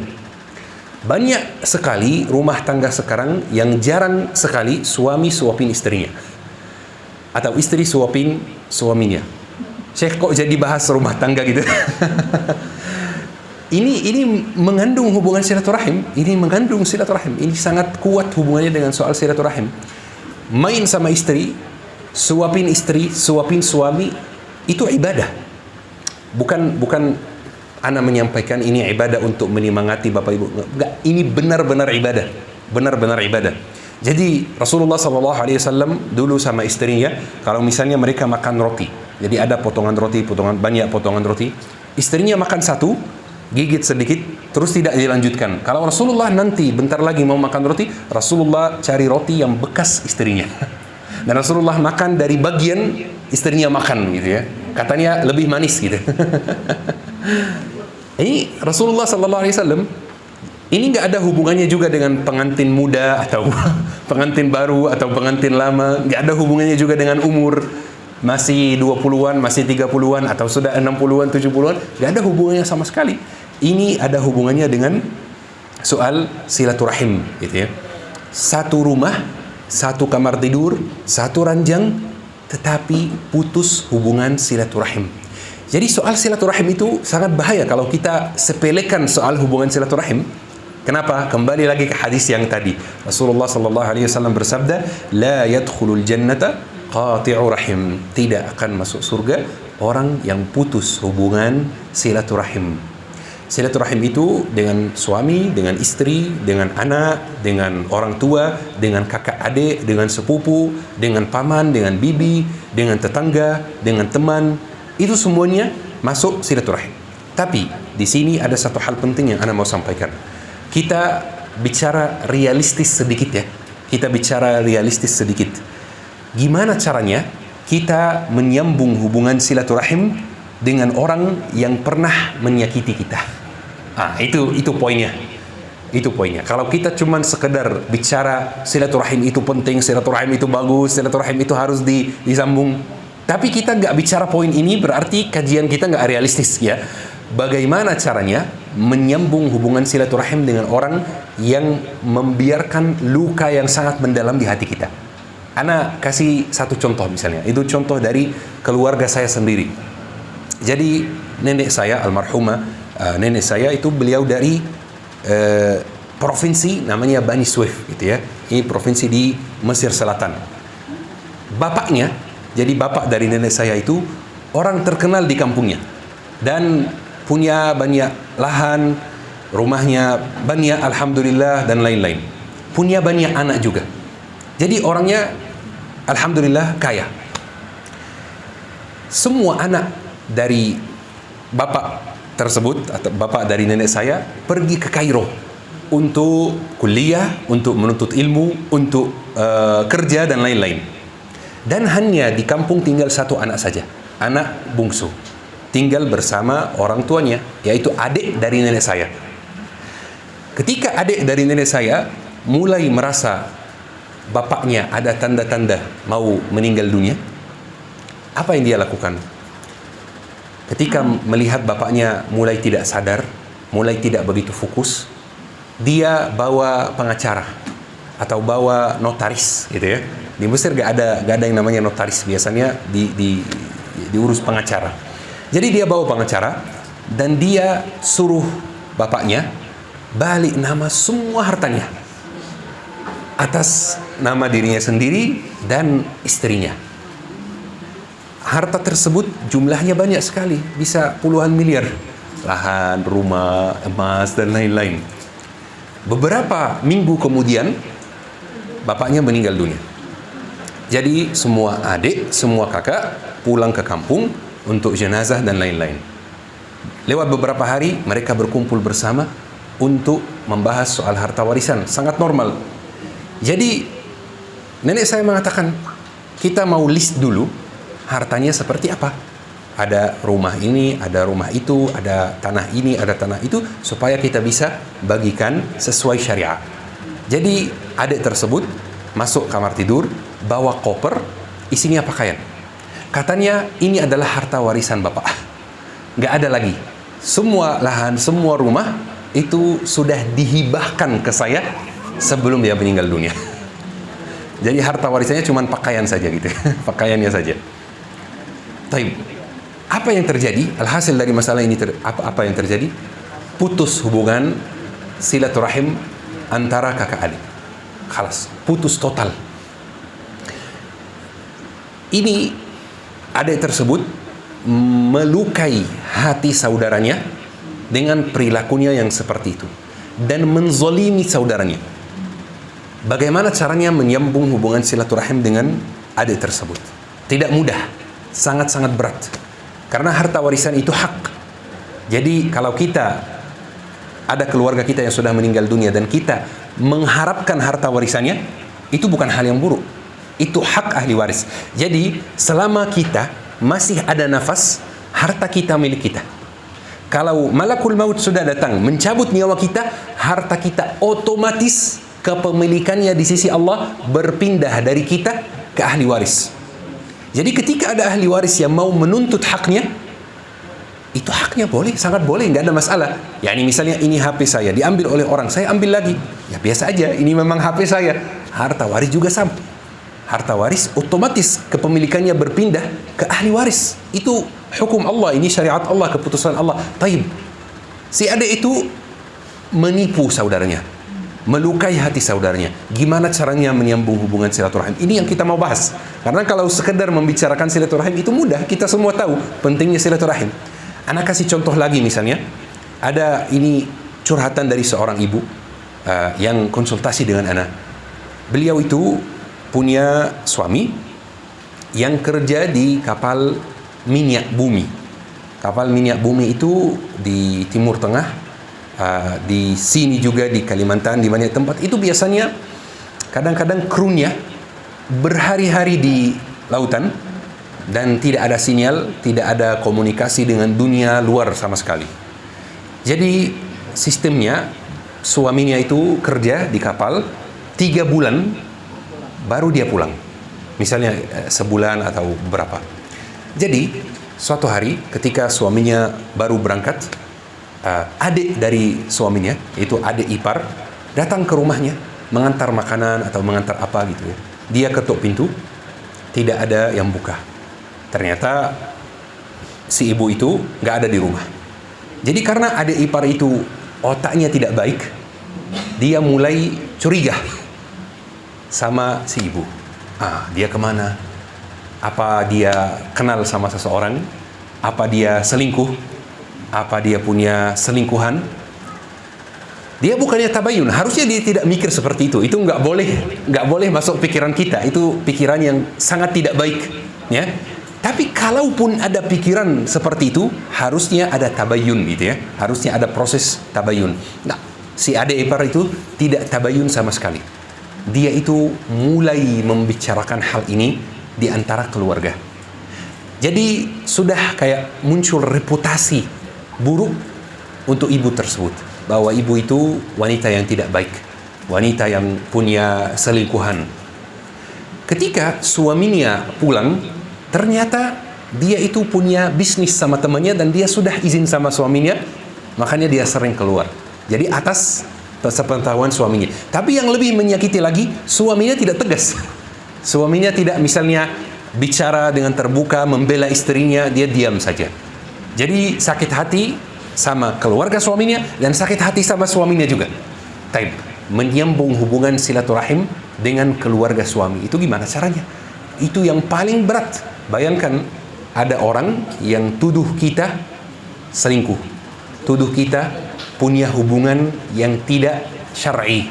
Banyak sekali rumah tangga sekarang yang jarang sekali suami suapin istrinya, atau istri suapin suaminya. Syekh kok jadi bahas rumah tangga gitu? Ini mengandung hubungan silaturahim. Ini mengandung silaturahim. Ini sangat kuat hubungannya dengan soal silaturahim. Main sama istri, suapin istri, suapin suami, itu ibadah. Bukan Ana menyampaikan ini ibadah untuk menyemangati Bapak Ibu. Enggak, ini benar-benar ibadah. Benar-benar ibadah. Jadi Rasulullah SAW dulu sama istrinya, kalau misalnya mereka makan roti, jadi ada potongan roti, banyak potongan roti, istrinya makan satu, gigit sedikit, terus tidak dilanjutkan. Kalau Rasulullah nanti bentar lagi mau makan roti, Rasulullah cari roti yang bekas istrinya. Dan Rasulullah makan dari bagian istrinya makan gitu ya. Katanya lebih manis gitu. Ini Rasulullah SAW. Ini nggak ada hubungannya juga dengan pengantin muda atau pengantin baru atau pengantin lama. Nggak ada hubungannya juga dengan umur. Masih 20-an, masih 30-an, atau sudah 60-an, 70-an. Nggak ada hubungannya sama sekali. Ini ada hubungannya dengan soal silaturahim gitu ya. Satu rumah, satu kamar tidur, satu ranjang, tetapi putus hubungan silaturahim. Jadi soal silaturahim itu sangat bahaya kalau kita sepelekan soal hubungan silaturahim. Kenapa? Kembali lagi ke hadis yang tadi. Rasulullah SAW bersabda, "La yadkhulul jannata qati'u rahim." Tidak akan masuk surga orang yang putus hubungan silaturahim. Silaturahim itu dengan suami, dengan istri, dengan anak, dengan orang tua, dengan kakak adik, dengan sepupu, dengan paman, dengan bibi, dengan tetangga, dengan teman. Itu semuanya masuk silaturahim. Tapi di sini ada satu hal penting yang Ana mau sampaikan. Kita bicara realistis sedikit ya. Kita bicara realistis sedikit. Gimana caranya kita menyambung hubungan silaturahim dengan orang yang pernah menyakiti kita? Itu poinnya. Itu poinnya. Kalau kita cuma sekedar bicara silaturahim itu penting, silaturahim itu bagus, silaturahim itu harus disambung, tapi kita nggak bicara poin ini, berarti kajian kita nggak realistis ya. Bagaimana caranya menyambung hubungan silaturahim dengan orang yang membiarkan luka yang sangat mendalam di hati kita? Ana kasih satu contoh misalnya. Itu contoh dari keluarga saya sendiri. Jadi nenek saya almarhumah, nenek saya itu beliau dari provinsi namanya Bani Suef gitu ya. Ini provinsi di Mesir Selatan. Bapaknya, jadi bapak dari nenek saya itu orang terkenal di kampungnya dan punya banyak lahan, rumahnya banyak alhamdulillah dan lain-lain. Punya banyak anak juga. Jadi orangnya alhamdulillah kaya. Semua anak dari bapak tersebut atau bapak dari nenek saya pergi ke Kairo untuk kuliah, untuk menuntut ilmu, untuk kerja dan lain-lain. Dan hanya di kampung tinggal satu anak saja, anak bungsu, tinggal bersama orang tuanya, yaitu adik dari nenek saya. Ketika adik dari nenek saya mulai merasa bapaknya ada tanda-tanda mau meninggal dunia, apa yang dia lakukan? Ketika melihat bapaknya mulai tidak sadar, mulai tidak begitu fokus, dia bawa pengacara atau bawa notaris gitu ya. Di Mesir gak ada yang namanya notaris, biasanya diurus pengacara. Jadi dia bawa pengacara dan dia suruh bapaknya balik nama semua hartanya atas nama dirinya sendiri dan istrinya. Harta tersebut jumlahnya banyak sekali, bisa puluhan miliar. Lahan, rumah, emas, dan lain-lain. Beberapa minggu kemudian bapaknya meninggal dunia. Jadi semua adik, semua kakak pulang ke kampung untuk jenazah dan lain-lain. Lewat beberapa hari mereka berkumpul bersama untuk membahas soal harta warisan. Sangat normal. Jadi nenek saya mengatakan, kita mau list dulu hartanya seperti apa. Ada rumah ini, ada rumah itu, ada tanah ini, ada tanah itu, supaya kita bisa bagikan sesuai syariat. Jadi adik tersebut masuk kamar tidur, bawa koper, isinya pakaian. Katanya ini adalah harta warisan bapak. Nggak ada lagi. Semua lahan, semua rumah itu sudah dihibahkan ke saya sebelum dia meninggal dunia. Jadi harta warisannya cuma pakaian saja gitu. Pakaiannya saja. Taib. Apa yang terjadi? Alhasil dari masalah ini apa yang terjadi? Putus hubungan silaturahim antara kakak adik. Khalas, putus total. Ini adik tersebut melukai hati saudaranya dengan perilakunya yang seperti itu dan menzolimi saudaranya. Bagaimana caranya menyambung hubungan silaturahim dengan adik tersebut? Tidak mudah, sangat-sangat berat. Karena harta warisan itu hak. Jadi kalau kita ada keluarga kita yang sudah meninggal dunia dan kita mengharapkan harta warisannya, itu bukan hal yang buruk. Itu hak ahli waris. Jadi selama kita masih ada nafas, harta kita milik kita. Kalau malakul maut sudah datang mencabut nyawa kita, harta kita otomatis kepemilikannya di sisi Allah berpindah dari kita ke ahli waris. Jadi ketika ada ahli waris yang mau menuntut haknya, itu haknya boleh, sangat boleh, nggak ada masalah. Ya ini misalnya ini HP saya diambil oleh orang, saya ambil lagi. Ya biasa aja, ini memang HP saya. Harta waris juga sama. Harta waris otomatis kepemilikannya berpindah ke ahli waris. Itu hukum Allah, ini syariat Allah, keputusan Allah. Taib. Si adik itu menipu saudaranya, melukai hati saudaranya. Gimana caranya menyambung hubungan silaturahim? Ini yang kita mau bahas. Karena kalau sekedar membicarakan silaturahim itu mudah, kita semua tahu pentingnya silaturahim. Anak kasih contoh lagi misalnya, ada ini curhatan dari seorang ibu yang konsultasi dengan anak. Beliau itu punya suami yang kerja di kapal minyak bumi. Kapal minyak bumi itu di Timur Tengah, di sini juga di Kalimantan, di banyak tempat. Itu biasanya kadang-kadang krunya berhari-hari di lautan dan tidak ada sinyal, tidak ada komunikasi dengan dunia luar sama sekali. Jadi sistemnya suaminya itu kerja di kapal 3 bulan baru dia pulang. Misalnya sebulan atau berapa. Jadi suatu hari ketika suaminya baru berangkat, adik dari suaminya, itu adik ipar, datang ke rumahnya mengantar makanan atau mengantar apa gitu ya. Dia ketuk pintu, tidak ada yang buka. Ternyata si ibu itu nggak ada di rumah. Jadi karena adik ipar itu otaknya tidak baik, dia mulai curiga sama si ibu. Dia kemana? Apa dia kenal sama seseorang? Apa dia selingkuh? Apa dia punya selingkuhan? Dia bukannya tabayun, harusnya dia tidak mikir seperti itu. Itu nggak boleh masuk pikiran kita. Itu pikiran yang sangat tidak baik, ya. Tapi kalaupun ada pikiran seperti itu, harusnya ada tabayun gitu ya. Harusnya ada proses tabayun. Nah, si adik ipar itu tidak tabayun sama sekali. Dia itu mulai membicarakan hal ini di antara keluarga. Jadi sudah kayak muncul reputasi buruk untuk ibu tersebut, bahwa ibu itu wanita yang tidak baik, wanita yang punya selingkuhan. Ketika suaminya pulang, ternyata dia itu punya bisnis sama temannya dan dia sudah izin sama suaminya, makanya dia sering keluar. Jadi atas sepengetahuan suaminya. Tapi yang lebih menyakiti lagi, suaminya tidak tegas. Suaminya tidak misalnya bicara dengan terbuka, membela istrinya, dia diam saja. Jadi sakit hati sama keluarga suaminya dan sakit hati sama suaminya juga. Taib, menyambung hubungan silaturahim dengan keluarga suami. Itu gimana caranya? Itu yang paling berat. Bayangkan ada orang yang tuduh kita selingkuh, tuduh kita punya hubungan yang tidak syar'i,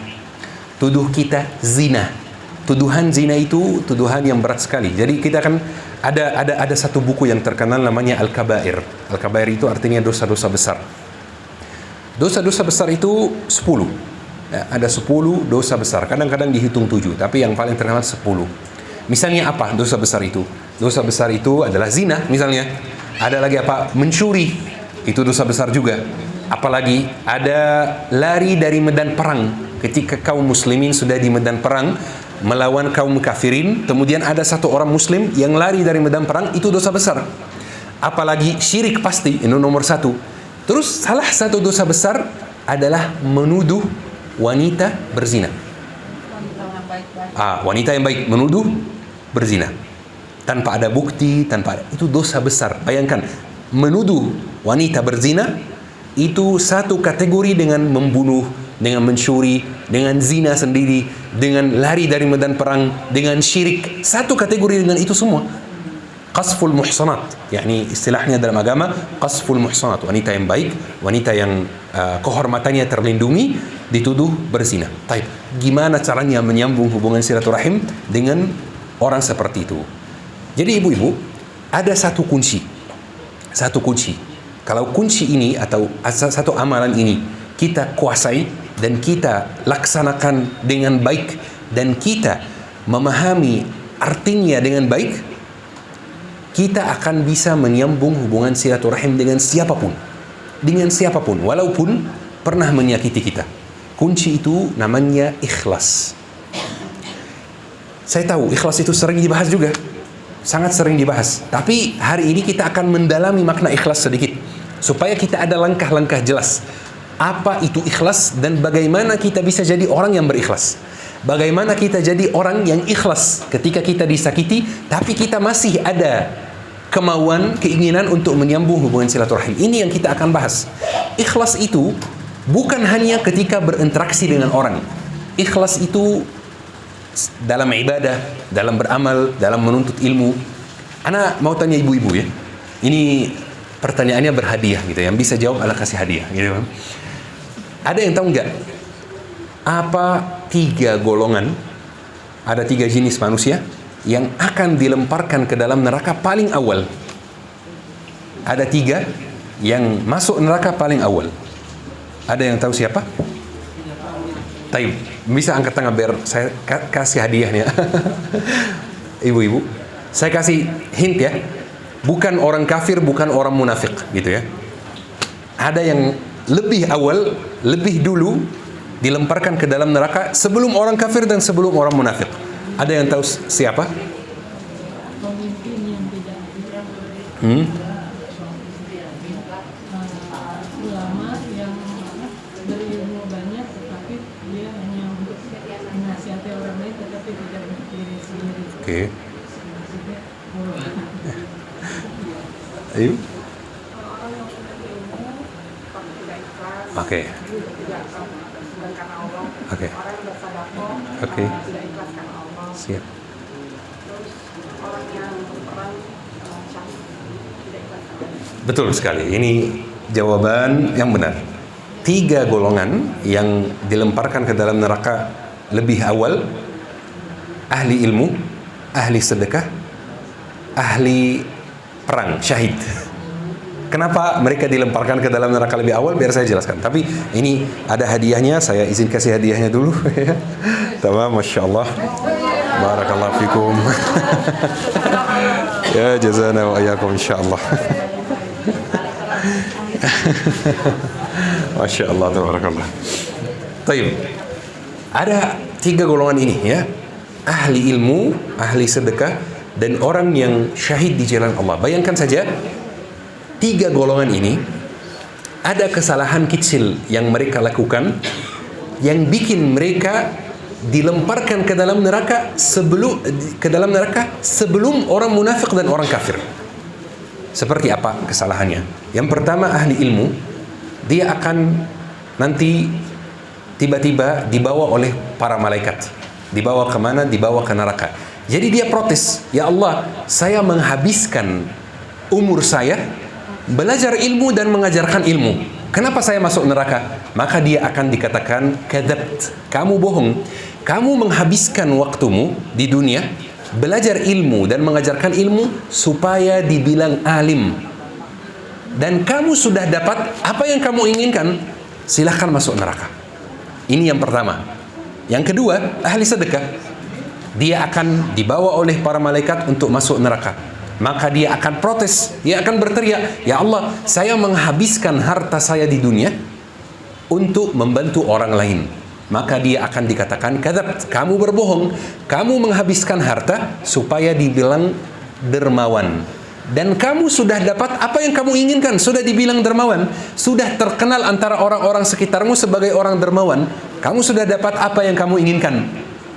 tuduh kita zina. Tuduhan zina itu tuduhan yang berat sekali. Jadi kita kan ada satu buku yang terkenal namanya Al-Kabair. Al-Kabair itu artinya dosa-dosa besar. Dosa-dosa besar itu 10. Ya, ada 10 dosa besar. Kadang-kadang dihitung 7, tapi yang paling terkenal 10. Misalnya apa dosa besar itu? Dosa besar itu adalah zina misalnya. Ada lagi apa? Mencuri. Itu dosa besar juga. Apalagi ada lari dari medan perang. Ketika kaum muslimin sudah di medan perang melawan kaum kafirin, kemudian ada satu orang muslim yang lari dari medan perang, itu dosa besar. Apalagi syirik pasti, itu nomor 1. Terus salah satu dosa besar adalah menuduh wanita berzina. Wanita yang baik menuduh berzina tanpa ada bukti, itu dosa besar. Bayangkan, menuduh wanita berzina itu satu kategori dengan membunuh, dengan mencuri, dengan zina sendiri, dengan lari dari medan perang, dengan syirik. Satu kategori dengan itu semua. Qasful muhsanat, yakni istilahnya dalam agama, qasful muhsanat, wanita yang baik, wanita yang kehormatannya terlindungi, dituduh berzina. Taib, gimana caranya menyambung hubungan silaturahim dengan orang seperti itu? Jadi ibu-ibu, ada satu kunci. Kalau kunci ini atau satu amalan ini kita kuasai dan kita laksanakan dengan baik dan kita memahami artinya dengan baik, kita akan bisa menyambung hubungan silaturahim dengan siapapun. Walaupun pernah menyakiti kita. Kunci itu namanya ikhlas. Saya tahu ikhlas itu sering dibahas juga. Sangat sering dibahas. Tapi hari ini kita akan mendalami makna ikhlas sedikit, supaya kita ada langkah-langkah jelas. Apa itu ikhlas dan bagaimana kita bisa jadi orang yang berikhlas. Bagaimana kita jadi orang yang ikhlas ketika kita disakiti, tapi kita masih ada kemauan, keinginan untuk menyambung hubungan silaturahim. Ini yang kita akan bahas. Ikhlas itu bukan hanya ketika berinteraksi dengan orang. Ikhlas itu dalam ibadah, dalam beramal, dalam menuntut ilmu. Ana mau tanya ibu-ibu ya. Ini pertanyaannya berhadiah gitu. Yang bisa jawab adalah kasih hadiah gitu. Ada yang tahu nggak apa 3 golongan, ada 3 jenis manusia yang akan dilemparkan ke dalam neraka paling awal? Ada 3 yang masuk neraka paling awal. Ada yang tahu siapa? Taib, bisa angkat tangan biar saya kasih hadiahnya. Ibu-ibu, saya kasih hint ya. Bukan orang kafir, bukan orang munafik gitu ya. Ada yang lebih awal, lebih dulu dilemparkan ke dalam neraka sebelum orang kafir dan sebelum orang munafik. Ada yang tahu siapa? Pemimpin yang tidak ulama yang berilmu banyak, tetapi dia hanya untuk menasihati orang lain, tetapi tidak berdiri sendiri. Oke. Ayo. Oke. Oke. Oke. Siap. Betul sekali. Ini jawaban yang benar. 3 golongan yang dilemparkan ke dalam neraka lebih awal: ahli ilmu, ahli sedekah, ahli perang, syahid. Kenapa mereka dilemparkan ke dalam neraka lebih awal? Biar saya jelaskan. Tapi ini ada hadiahnya, saya izin kasih hadiahnya dulu. Tamam, Masya Allah. Barakallahu fikum. Ya, jazana wa ayakum insyaallah. Masya Allah, tabarakallah. Taib. Ada 3 golongan ini ya. Ahli ilmu, ahli sedekah, dan orang yang syahid di jalan Allah. Bayangkan saja, 3 golongan ini ada kesalahan kecil yang mereka lakukan yang bikin mereka dilemparkan ke dalam neraka sebelum orang munafik dan orang kafir. Seperti apa kesalahannya? Yang pertama, ahli ilmu dia akan nanti tiba-tiba dibawa oleh para malaikat. Dibawa kemana? Dibawa ke neraka. Jadi dia protes, ya Allah, saya menghabiskan umur saya belajar ilmu dan mengajarkan ilmu. Kenapa saya masuk neraka? Maka dia akan dikatakan kadzabt, kamu bohong. Kamu menghabiskan waktumu di dunia belajar ilmu dan mengajarkan ilmu supaya dibilang alim. Dan kamu sudah dapat apa yang kamu inginkan, silahkan masuk neraka. Ini yang pertama. Yang kedua, ahli sedekah. Dia akan dibawa oleh para malaikat untuk masuk neraka. Maka dia akan protes, dia akan berteriak, ya Allah, saya menghabiskan harta saya di dunia untuk membantu orang lain. Maka dia akan dikatakan kadzabt, kamu berbohong. Kamu menghabiskan harta supaya dibilang dermawan. Dan kamu sudah dapat apa yang kamu inginkan, sudah dibilang dermawan, sudah terkenal antara orang-orang sekitarmu sebagai orang dermawan. Kamu sudah dapat apa yang kamu inginkan,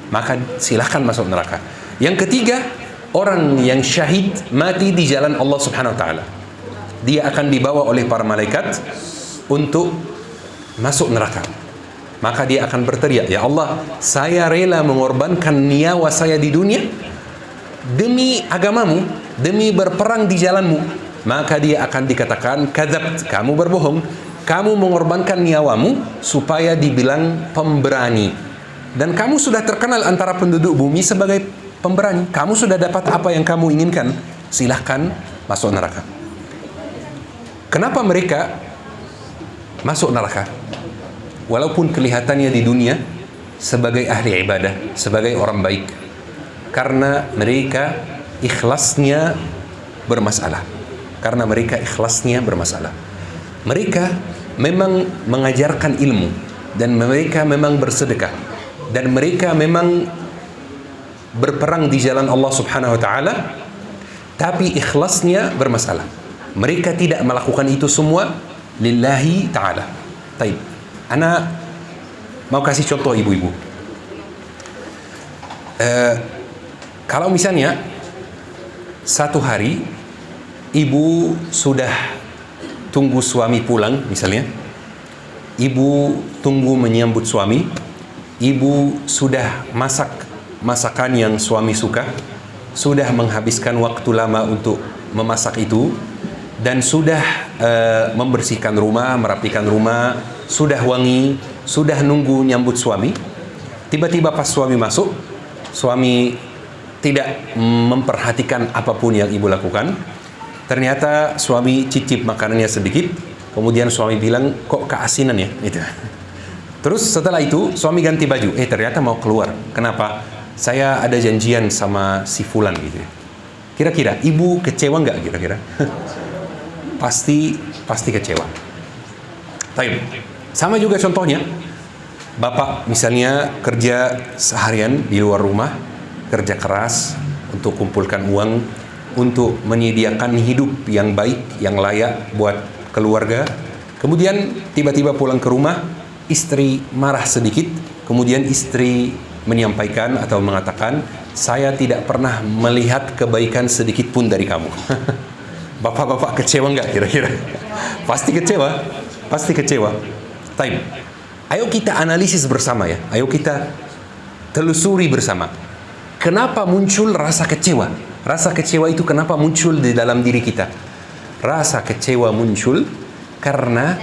maka silahkan masuk neraka. Yang ketiga, orang yang syahid mati di jalan Allah Subhanahu wa taala. Dia akan dibawa oleh para malaikat untuk masuk neraka. Maka dia akan berteriak, ya Allah, saya rela mengorbankan nyawa saya di dunia demi agamamu, demi berperang di jalanmu. Maka dia akan dikatakan kadzabt, kamu berbohong. Kamu mengorbankan nyawamu supaya dibilang pemberani. Dan kamu sudah terkenal antara penduduk bumi sebagai pemberani. Kamu sudah dapat apa yang kamu inginkan, silahkan masuk neraka. Kenapa mereka masuk neraka? Walaupun kelihatannya di dunia sebagai ahli ibadah, sebagai orang baik, karena mereka ikhlasnya bermasalah. Karena mereka ikhlasnya bermasalah. Mereka memang mengajarkan ilmu, dan mereka memang bersedekah, dan mereka memang berperang di jalan Allah Subhanahu wa taala, tapi ikhlasnya bermasalah. Mereka tidak melakukan itu semua lillahi taala. Taib. Ana mau kasih contoh ibu-ibu. Kalau misalnya satu hari ibu sudah tunggu suami pulang, misalnya ibu tunggu menyambut suami, ibu sudah masak masakan yang suami suka, sudah menghabiskan waktu lama untuk memasak itu, dan sudah membersihkan rumah, merapikan rumah, sudah wangi, sudah nunggu nyambut suami. Tiba-tiba pas suami masuk, suami tidak memperhatikan apapun yang ibu lakukan. Ternyata suami cicip makanannya sedikit, kemudian suami bilang, kok keasinan ya? Itu. Terus setelah itu suami ganti baju, ternyata mau keluar. Kenapa? Saya ada janjian sama si fulan gitu. Kira-kira ibu kecewa nggak kira-kira? Pasti kecewa. Baik. Sama juga contohnya, bapak misalnya kerja seharian di luar rumah, kerja keras untuk kumpulkan uang, untuk menyediakan hidup yang baik, yang layak buat keluarga. Kemudian tiba-tiba pulang ke rumah, istri marah sedikit, kemudian istri menyampaikan atau mengatakan, saya tidak pernah melihat kebaikan sedikit pun dari kamu. Bapak-bapak kecewa nggak kira-kira? Pasti kecewa, pasti kecewa. Taib. Ayo kita analisis bersama ya. Ayo kita telusuri bersama. Kenapa muncul rasa kecewa? Rasa kecewa itu kenapa muncul di dalam diri kita? Rasa kecewa muncul karena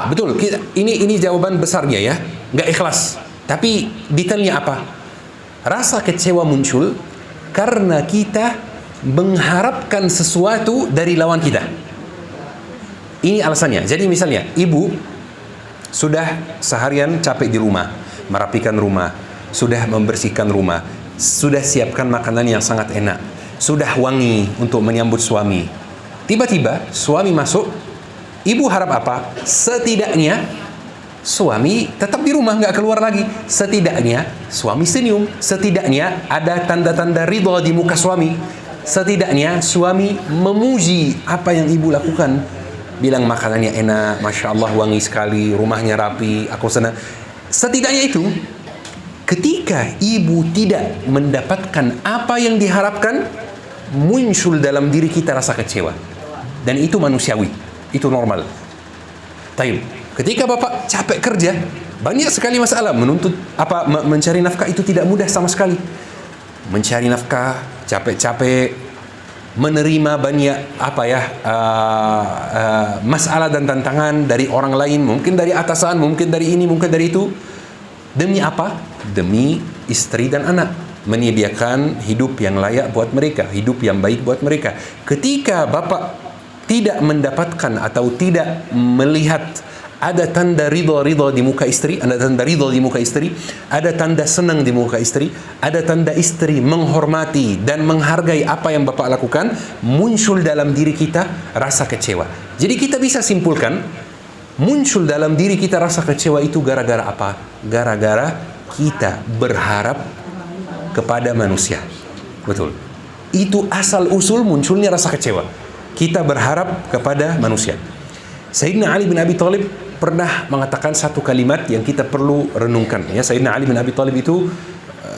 betul. Ini jawaban besarnya ya. Nggak ikhlas. Tapi detailnya apa? Rasa kecewa muncul karena kita mengharapkan sesuatu dari lawan kita. Ini alasannya. Jadi misalnya ibu sudah seharian capek di rumah, merapikan rumah, sudah membersihkan rumah, sudah siapkan makanan yang sangat enak, sudah wangi untuk menyambut suami. Tiba-tiba suami masuk, ibu harap apa? Setidaknya suami tetap di rumah, nggak keluar lagi. Setidaknya suami senyum, setidaknya ada tanda-tanda ridha di muka suami, setidaknya suami memuji apa yang ibu lakukan. Bilang makanannya enak, Masya Allah wangi sekali, rumahnya rapi, aku senang. Setidaknya itu, ketika ibu tidak mendapatkan apa yang diharapkan, muncul dalam diri kita rasa kecewa. Dan itu manusiawi, itu normal. Taib. Ketika bapak capek kerja, banyak sekali masalah. Mencari nafkah itu tidak mudah sama sekali. Mencari nafkah, capek-capek, menerima banyak masalah dan tantangan dari orang lain, mungkin dari atasan, mungkin dari ini, mungkin dari itu. Demi apa? Demi istri dan anak. Menyediakan hidup yang layak buat mereka, hidup yang baik buat mereka. Ketika bapak tidak mendapatkan atau tidak melihat ada tanda ridha di muka istri, ada tanda ridha di muka istri, ada tanda senang di muka istri, ada tanda istri menghormati dan menghargai apa yang bapak lakukan, muncul dalam diri kita rasa kecewa. Jadi kita bisa simpulkan, muncul dalam diri kita rasa kecewa itu gara-gara apa? Gara-gara kita berharap kepada manusia. Betul. Itu asal usul munculnya rasa kecewa. Kita berharap kepada manusia. Sayyidina Ali bin Abi Thalib pernah mengatakan satu kalimat yang kita perlu renungkan. Ya, Sayyidina Ali bin Abi Thalib itu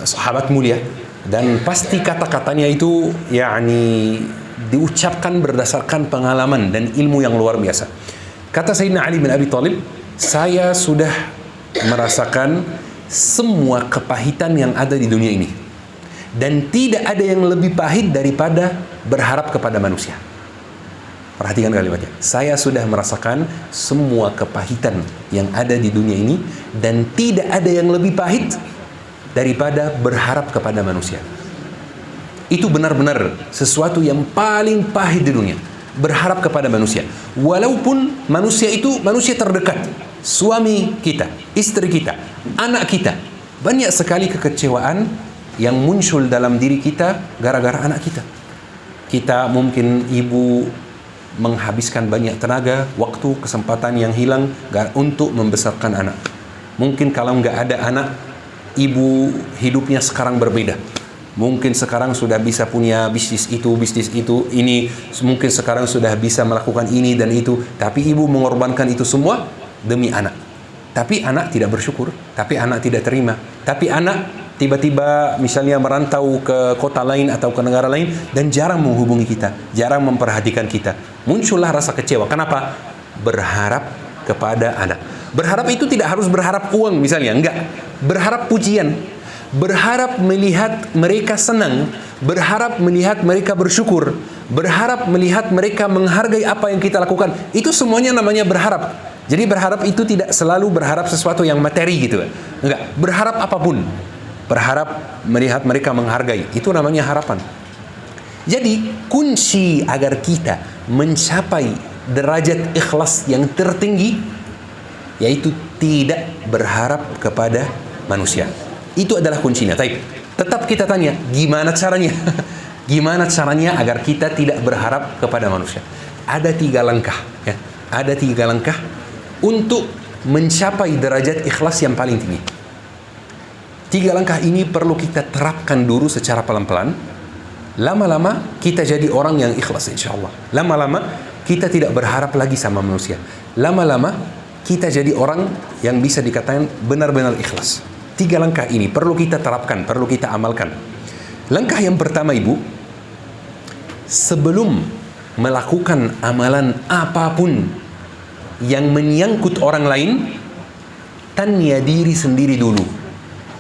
sahabat mulia, dan pasti kata-katanya itu diucapkan berdasarkan pengalaman dan ilmu yang luar biasa. Kata Sayyidina Ali bin Abi Thalib, saya sudah merasakan semua kepahitan yang ada di dunia ini, dan tidak ada yang lebih pahit daripada berharap kepada manusia. Perhatikan kalimatnya. Saya sudah merasakan semua kepahitan yang ada di dunia ini, dan tidak ada yang lebih pahit daripada berharap kepada manusia. Itu benar-benar sesuatu yang paling pahit di dunia. Berharap kepada manusia. Walaupun manusia itu manusia terdekat. Suami kita, istri kita, anak kita. Banyak sekali kekecewaan yang muncul dalam diri kita gara-gara anak kita. Kita mungkin ibu menghabiskan banyak tenaga, waktu, kesempatan yang hilang untuk membesarkan anak. Mungkin kalau nggak ada anak, ibu hidupnya sekarang berbeda. Mungkin sekarang sudah bisa punya bisnis itu, ini. Mungkin sekarang sudah bisa melakukan ini dan itu. Tapi ibu mengorbankan itu semua demi anak. Tapi anak tidak bersyukur. Tapi anak tidak terima. Tapi anak tiba-tiba misalnya merantau ke kota lain atau ke negara lain dan jarang menghubungi kita, jarang memperhatikan kita. Muncullah rasa kecewa. Kenapa? Berharap kepada anak. Berharap itu tidak harus berharap uang misalnya, enggak. Berharap pujian, berharap melihat mereka senang, berharap melihat mereka bersyukur, berharap melihat mereka menghargai apa yang kita lakukan. Itu semuanya namanya berharap. Jadi berharap itu tidak selalu berharap sesuatu yang materi gitu. Enggak, berharap apapun. Berharap melihat mereka menghargai, itu namanya harapan. Jadi kunci agar kita mencapai derajat ikhlas yang tertinggi, yaitu tidak berharap kepada manusia. Itu adalah kuncinya. Tetap kita tanya, gimana caranya? Gimana caranya agar kita tidak berharap kepada manusia? Ada 3 langkah, ya. Ada 3 langkah untuk mencapai derajat ikhlas yang paling tinggi. 3 langkah ini perlu kita terapkan dulu secara pelan-pelan. Lama-lama kita jadi orang yang ikhlas insya Allah. Lama-lama kita tidak berharap lagi sama manusia. Lama-lama kita jadi orang yang bisa dikatakan benar-benar ikhlas. 3 langkah ini perlu kita terapkan, perlu kita amalkan. Langkah yang pertama, ibu, sebelum melakukan amalan apapun yang menyangkut orang lain, tanya diri sendiri dulu.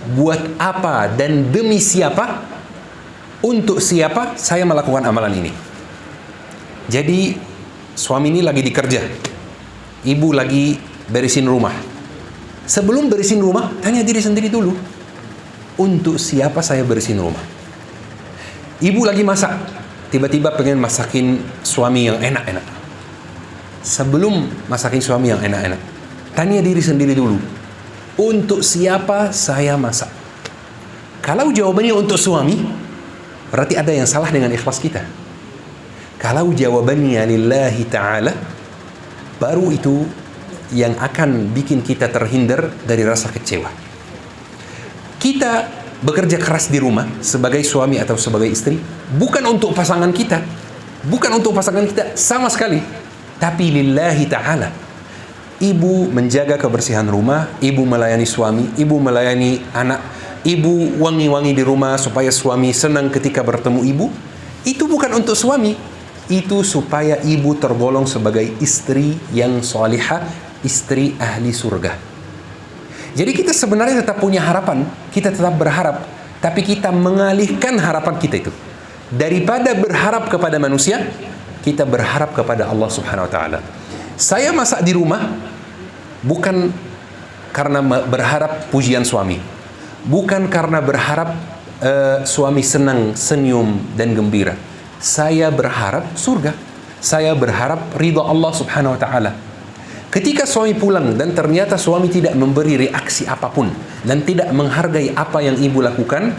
Buat apa dan demi siapa, untuk siapa saya melakukan amalan ini. Jadi suami ini lagi dikerja, ibu lagi beresin rumah. Sebelum beresin rumah, tanya diri sendiri dulu, untuk siapa saya beresin rumah. Ibu lagi masak, tiba-tiba pengen masakin suami yang enak-enak. Sebelum masakin suami yang enak-enak, tanya diri sendiri dulu, untuk siapa saya masak? Kalau jawabannya untuk suami, berarti ada yang salah dengan ikhlas kita. Kalau jawabannya lillahi ta'ala, baru itu yang akan bikin kita terhindar dari rasa kecewa. Kita bekerja keras di rumah sebagai suami atau sebagai istri, bukan untuk pasangan kita, bukan untuk pasangan kita sama sekali, tapi lillahi ta'ala. ibu menjaga kebersihan rumah, ibu melayani suami, ibu melayani anak, ibu wangi-wangi di rumah supaya suami senang ketika bertemu ibu, itu bukan untuk suami, itu supaya ibu tergolong sebagai istri yang salihah, istri ahli surga. Jadi kita sebenarnya tetap punya harapan, kita tetap berharap, tapi kita mengalihkan harapan kita itu. Daripada berharap kepada manusia, kita berharap kepada Allah Subhanahu wa Ta'ala. Saya masak di rumah bukan karena berharap pujian suami, bukan karena berharap suami senang, senyum dan gembira. Saya berharap surga, saya berharap ridha Allah Subhanahu wa Ta'ala. Ketika suami pulang dan ternyata suami tidak memberi reaksi apapun dan tidak menghargai apa yang ibu lakukan,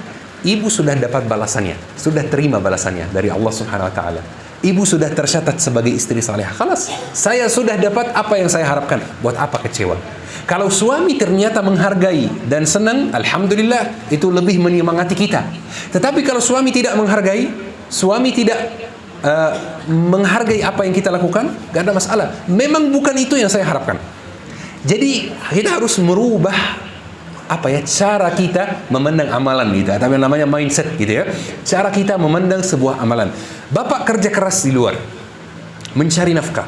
ibu sudah dapat balasannya, sudah terima balasannya dari Allah Subhanahu wa Ta'ala. Ibu sudah tercatat sebagai istri saleh. Khalas, saya sudah dapat apa yang saya harapkan. Buat apa kecewa? Kalau suami ternyata menghargai dan senang, alhamdulillah, itu lebih menyemangati kita. Tetapi kalau suami tidak menghargai, suami tidak menghargai apa yang kita lakukan, gak ada masalah. Memang bukan itu yang saya harapkan. Jadi kita harus merubah cara kita memandang amalan gitu, atau yang namanya mindset gitu ya. Cara kita memandang sebuah amalan. Bapak kerja keras di luar, mencari nafkah.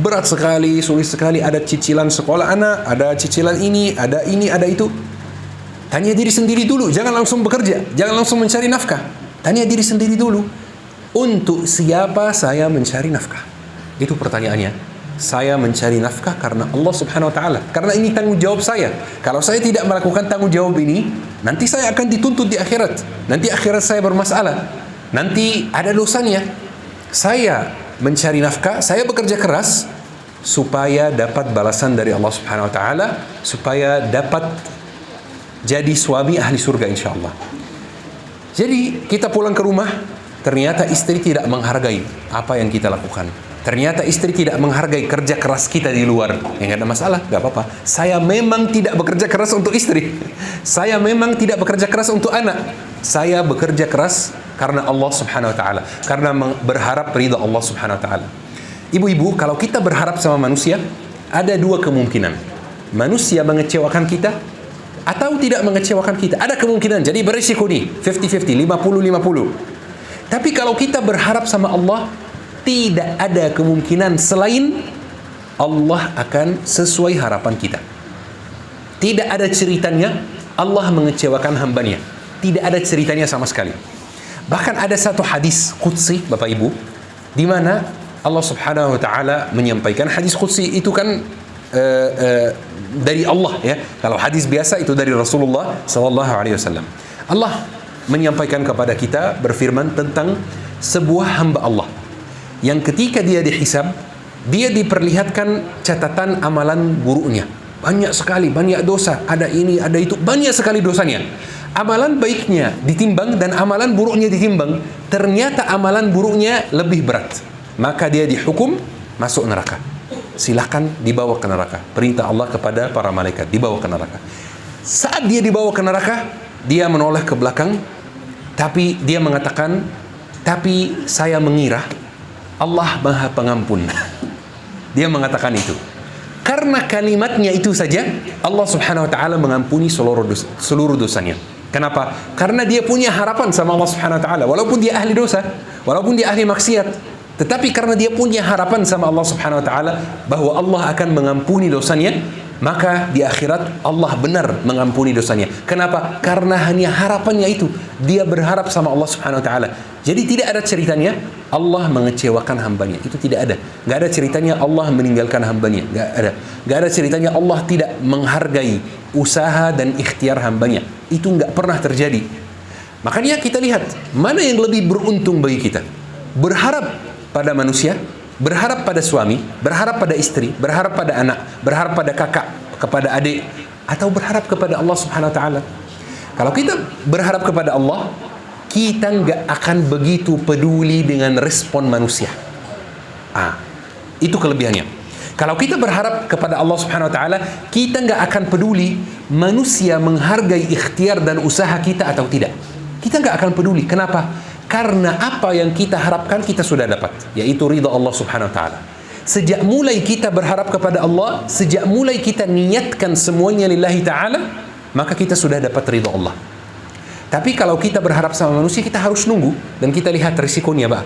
Berat sekali, sulit sekali, ada cicilan sekolah anak, ada cicilan ini, ada itu. Tanya diri sendiri dulu, jangan langsung bekerja, jangan langsung mencari nafkah. Tanya diri sendiri dulu, untuk siapa saya mencari nafkah? Itu pertanyaannya. Saya mencari nafkah karena Allah Subhanahu wa Ta'ala, karena ini tanggung jawab saya. Kalau saya tidak melakukan tanggung jawab ini, nanti saya akan dituntut di akhirat. Nanti akhirat saya bermasalah, nanti ada dosanya. Saya mencari nafkah, saya bekerja keras supaya dapat balasan dari Allah Subhanahu wa Ta'ala, supaya dapat jadi suami ahli surga insyaallah. Jadi kita pulang ke rumah, ternyata istri tidak menghargai apa yang kita lakukan. Ternyata istri tidak menghargai kerja keras kita di luar. Yang ada masalah, gak apa-apa. Saya memang tidak bekerja keras untuk istri. Saya memang tidak bekerja keras untuk anak. Saya bekerja keras karena Allah Subhanahu wa Ta'ala, karena berharap ridha Allah Subhanahu wa Ta'ala. Ibu-ibu, kalau kita berharap sama manusia, ada dua kemungkinan. Manusia mengecewakan kita atau tidak mengecewakan kita. Ada kemungkinan, jadi berisiko nih 50-50, 50-50. Tapi kalau kita berharap sama Allah, tidak ada kemungkinan selain Allah akan sesuai harapan kita. Tidak ada ceritanya Allah mengecewakan hambanya. Tidak ada ceritanya sama sekali. Bahkan ada satu hadis qudsi, Bapak Ibu, di mana Allah Subhanahu wa Ta'ala menyampaikan. Hadis qudsi itu kan dari Allah ya. Kalau hadis biasa itu dari Rasulullah sallallahu alaihi wasallam. Allah menyampaikan kepada kita, berfirman tentang sebuah hamba Allah yang ketika dia dihisab, dia diperlihatkan catatan amalan buruknya. Banyak sekali, banyak dosa. Ada ini, ada itu. Banyak sekali dosanya. Amalan baiknya ditimbang dan amalan buruknya ditimbang. Ternyata amalan buruknya lebih berat. Maka dia dihukum masuk neraka. Silahkan dibawa ke neraka. Perintah Allah kepada para malaikat, dibawa ke neraka. Saat dia dibawa ke neraka, dia menoleh ke belakang. Tapi dia mengatakan, tapi saya mengira Allah Maha Pengampun. Dia mengatakan itu. Karena kalimatnya itu saja, Allah Subhanahu wa Ta'ala mengampuni seluruh dosanya. Kenapa? Karena dia punya harapan sama Allah Subhanahu wa Ta'ala. Walaupun dia ahli dosa, walaupun dia ahli maksiat, tetapi karena dia punya harapan sama Allah Subhanahu wa Ta'ala bahwa Allah akan mengampuni dosanya, maka di akhirat Allah benar mengampuni dosanya. Kenapa? Karena hanya harapannya itu. Dia berharap sama Allah Subhanahu wa Ta'ala. Jadi tidak ada ceritanya Allah mengecewakan hambanya. Itu tidak ada. Gak ada ceritanya Allah meninggalkan hambanya. Gak ada. Gak ada ceritanya Allah tidak menghargai usaha dan ikhtiar hambanya. Itu gak pernah terjadi. Makanya kita lihat mana yang lebih beruntung bagi kita. Berharap pada manusia, berharap pada suami, berharap pada istri, berharap pada anak, berharap pada kakak, kepada adik, atau berharap kepada Allah Subhanahu wa Ta'ala. Kalau kita berharap kepada Allah, kita nggak akan begitu peduli dengan respon manusia. Itu kelebihannya. Kalau kita berharap kepada Allah Subhanahu wa Ta'ala, kita nggak akan peduli manusia menghargai ikhtiar dan usaha kita atau tidak. Kita nggak akan peduli. Kenapa? Karena apa yang kita harapkan kita sudah dapat, yaitu ridha Allah Subhanahu wa Ta'ala. Sejak mulai kita berharap kepada Allah, sejak mulai kita niatkan semuanya lillahi ta'ala, maka kita sudah dapat ridha Allah. Tapi kalau kita berharap sama manusia, kita harus nunggu. Dan kita lihat risikonya, Pak.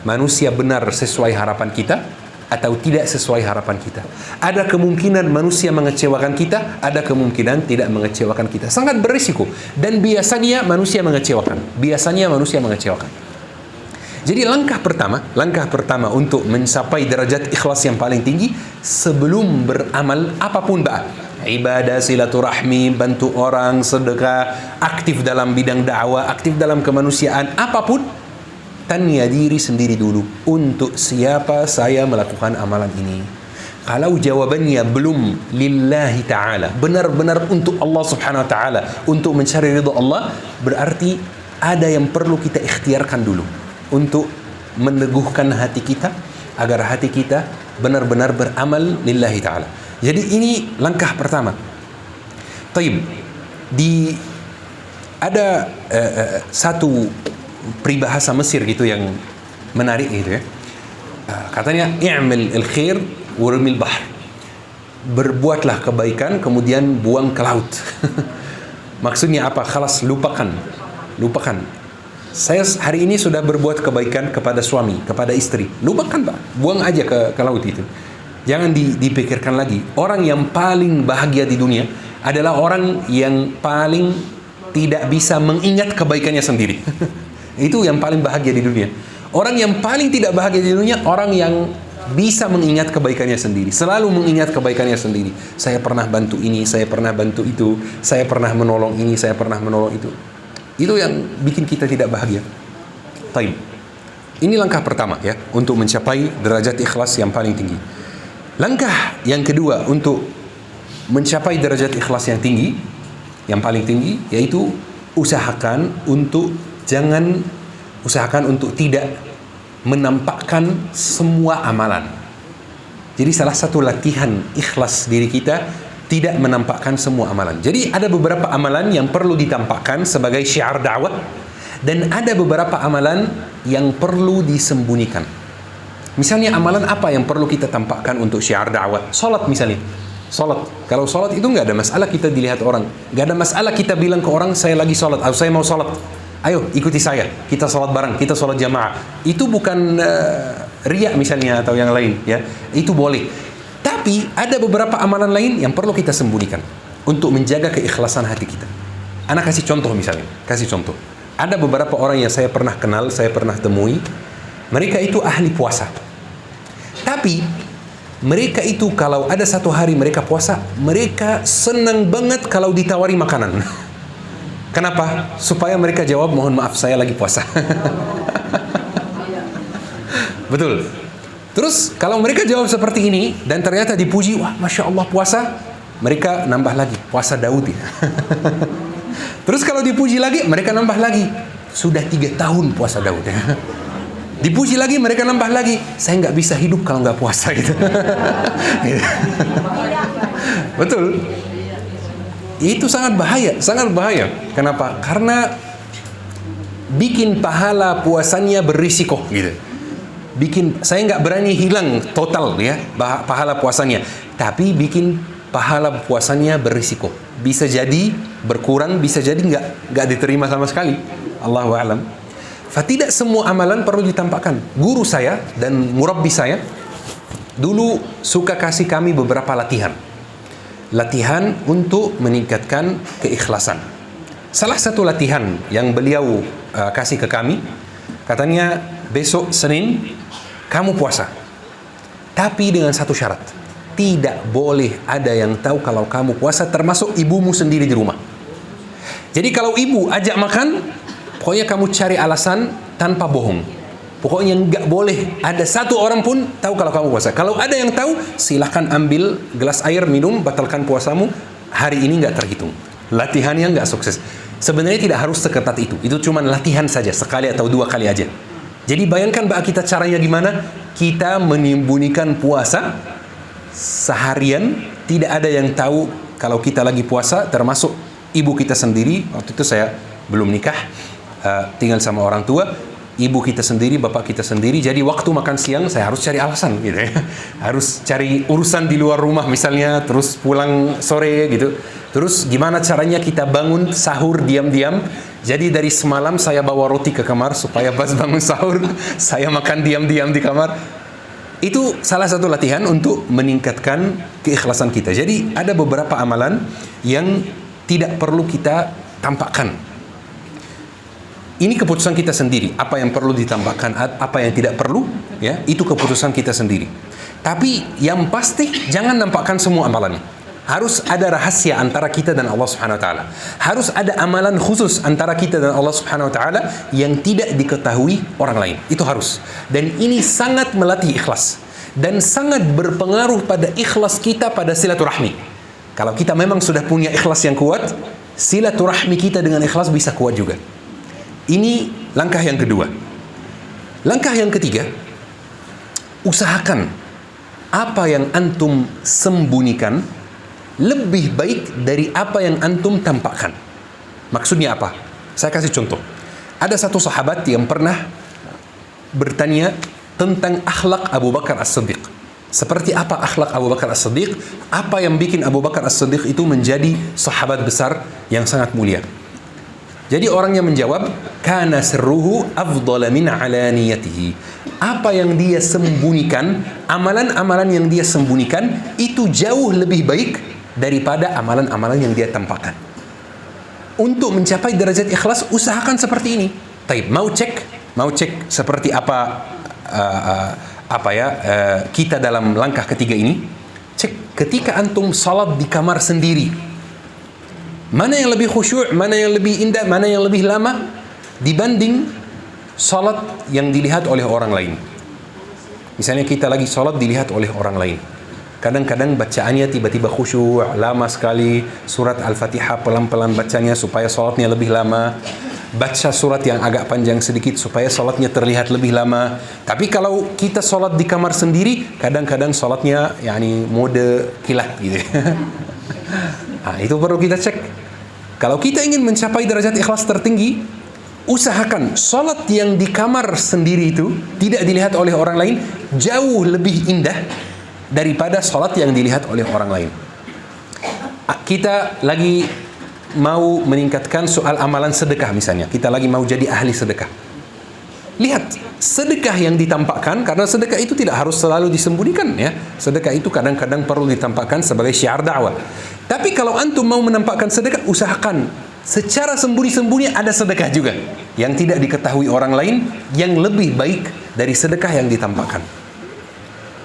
Manusia benar sesuai harapan kita atau tidak sesuai harapan kita. Ada kemungkinan manusia mengecewakan kita, ada kemungkinan tidak mengecewakan kita. Sangat berisiko. Dan biasanya manusia mengecewakan. Jadi langkah pertama untuk mencapai derajat ikhlas yang paling tinggi, sebelum beramal apapun, Pak, ibadah, silaturahmi, bantu orang, sedekah, aktif dalam bidang dakwah, aktif dalam kemanusiaan, apapun, tanya diri sendiri dulu, untuk siapa saya melakukan amalan ini. Kalau jawabannya belum lillahi ta'ala, benar-benar untuk Allah subhanahu wa ta'ala, untuk mencari ridha Allah, berarti ada yang perlu kita ikhtiarkan dulu untuk meneguhkan hati kita, agar hati kita benar-benar beramal lillahi ta'ala. Jadi ini langkah pertama. Taib, ada satu peribahasa Mesir gitu yang menarik gitu ya. Katanya, i'mal al-khair warmil bahr. Berbuatlah kebaikan kemudian buang ke laut. Maksudnya apa? Khalas, lupakan. Saya hari ini sudah berbuat kebaikan kepada suami, kepada istri. Lupakan, Pak. Buang aja ke laut itu. Jangan dipikirkan lagi. Orang yang paling bahagia di dunia adalah orang yang paling tidak bisa mengingat kebaikannya sendiri. Itu yang paling bahagia di dunia. Orang yang paling tidak bahagia di dunia, orang yang bisa mengingat kebaikannya sendiri. Selalu mengingat kebaikannya sendiri. Saya pernah bantu ini, saya pernah bantu itu, saya pernah menolong ini, saya pernah menolong itu. Itu yang bikin kita tidak bahagia. Taib. Ini langkah pertama ya, untuk mencapai derajat ikhlas yang paling tinggi. Langkah yang kedua untuk mencapai derajat ikhlas yang tinggi, yang paling tinggi, yaitu usahakan untuk tidak menampakkan semua amalan. Jadi salah satu latihan ikhlas diri kita, tidak menampakkan semua amalan. Jadi ada beberapa amalan yang perlu ditampakkan sebagai syiar dakwah, dan ada beberapa amalan yang perlu disembunyikan. Misalnya amalan apa yang perlu kita tampakkan untuk syiar dakwah? Salat misalnya. Salat. Kalau salat itu nggak ada masalah kita dilihat orang. Nggak ada masalah kita bilang ke orang, saya lagi salat, atau saya mau salat. Ayo ikuti saya, kita salat bareng, kita salat jamaah. Itu bukan riya misalnya atau yang lain ya. Itu boleh. Tapi ada beberapa amalan lain yang perlu kita sembunyikan untuk menjaga keikhlasan hati kita. Anak kasih contoh misalnya, Ada beberapa orang yang saya pernah kenal, saya pernah temui, mereka itu ahli puasa. Tapi mereka itu kalau ada satu hari mereka puasa, mereka senang banget kalau ditawari makanan. Kenapa? Supaya mereka jawab, mohon maaf saya lagi puasa. Betul. Terus kalau mereka jawab seperti ini dan ternyata dipuji, wah Masya Allah puasa, mereka nambah lagi, puasa Daud ya. Terus kalau dipuji lagi, mereka nambah lagi, sudah 3 tahun puasa Daud ya. Dipuji lagi, mereka nambah lagi, saya nggak bisa hidup kalau nggak puasa gitu. Betul. Itu sangat bahaya. Kenapa? Karena bikin pahala puasanya berisiko gitu. Saya nggak berani hilang total ya pahala puasanya, tapi bikin pahala puasanya berisiko. Bisa jadi berkurang, bisa jadi nggak diterima sama sekali. Allahu a'lam. Tidak semua amalan perlu ditampakkan. Guru saya dan murabbi saya dulu suka kasih kami beberapa latihan untuk meningkatkan keikhlasan. Salah satu latihan yang beliau kasih ke kami, katanya besok Senin kamu puasa, tapi dengan satu syarat, tidak boleh ada yang tahu kalau kamu puasa, termasuk ibumu sendiri di rumah. Jadi kalau ibu ajak makan, pokoknya kamu cari alasan tanpa bohong. Pokoknya nggak boleh ada satu orang pun tahu kalau kamu puasa. Kalau ada yang tahu, silahkan ambil gelas air, minum, batalkan puasamu. Hari ini nggak terhitung. Latihannya nggak sukses. Sebenarnya tidak harus seketat itu. Itu cuma latihan saja, sekali atau 2 kali aja. Jadi bayangkan Mbak kita caranya gimana? Kita menyembunyikan puasa seharian, tidak ada yang tahu kalau kita lagi puasa, termasuk ibu kita sendiri. Waktu itu saya belum nikah, tinggal sama orang tua. ibu kita sendiri, bapak kita sendiri. Jadi waktu makan siang saya harus cari alasan gitu ya. Harus cari urusan di luar rumah misalnya, terus pulang sore gitu. Terus gimana caranya kita bangun sahur diam-diam. Jadi dari semalam saya bawa roti ke kamar supaya pas bangun sahur saya makan diam-diam di kamar. Itu salah satu latihan untuk meningkatkan keikhlasan kita. Jadi ada beberapa amalan yang tidak perlu kita tampakkan. Ini keputusan kita sendiri, apa yang perlu ditampakkan, apa yang tidak perlu, ya, itu keputusan kita sendiri. Tapi yang pasti jangan nampakkan semua amalan. Harus ada rahasia antara kita dan Allah Subhanahu wa taala. Harus ada amalan khusus antara kita dan Allah Subhanahu wa taala yang tidak diketahui orang lain. Itu harus. Dan ini sangat melatih ikhlas dan sangat berpengaruh pada ikhlas kita pada silaturahmi. Kalau kita memang sudah punya ikhlas yang kuat, silaturahmi kita dengan ikhlas bisa kuat juga. Ini langkah yang kedua. Langkah yang ketiga, usahakan apa yang antum sembunyikan lebih baik dari apa yang antum tampakkan. Maksudnya apa? Saya kasih contoh. Ada satu sahabat yang pernah bertanya tentang akhlak Abu Bakar As-Siddiq. Seperti apa akhlak Abu Bakar As-Siddiq? Apa yang bikin Abu Bakar As-Siddiq itu menjadi sahabat besar yang sangat mulia? Jadi orangnya menjawab, kana sirruhu afdala min alaniyatihi. Apa yang dia sembunyikan, amalan-amalan yang dia sembunyikan itu jauh lebih baik daripada amalan-amalan yang dia tampakkan. Untuk mencapai derajat ikhlas, usahakan seperti ini. Taib, mau cek seperti apa kita dalam langkah ketiga ini. Cek ketika antum salat di kamar sendiri. Mana yang lebih khusyuk, mana yang lebih indah, mana yang lebih lama dibanding salat yang dilihat oleh orang lain. Misalnya kita lagi salat dilihat oleh orang lain. Kadang-kadang bacaannya tiba-tiba khusyuk, lama sekali. Surat Al-Fatihah pelan-pelan bacanya supaya salatnya lebih lama. Baca surat yang agak panjang sedikit supaya salatnya terlihat lebih lama. Tapi kalau kita salat di kamar sendiri, kadang-kadang salatnya mode kilat gitu. Nah, itu perlu kita cek. Kalau kita ingin mencapai derajat ikhlas tertinggi, usahakan salat yang di kamar sendiri itu tidak dilihat oleh orang lain jauh lebih indah daripada salat yang dilihat oleh orang lain. Kita lagi mau meningkatkan soal amalan sedekah misalnya. Kita lagi mau jadi ahli sedekah. Lihat, sedekah yang ditampakkan, karena sedekah itu tidak harus selalu disembunyikan ya. Sedekah itu kadang-kadang perlu ditampakkan sebagai syiar dakwah. Tapi kalau antum mau menampakkan sedekah, usahakan secara sembunyi-sembunyi ada sedekah juga yang tidak diketahui orang lain, yang lebih baik dari sedekah yang ditampakkan.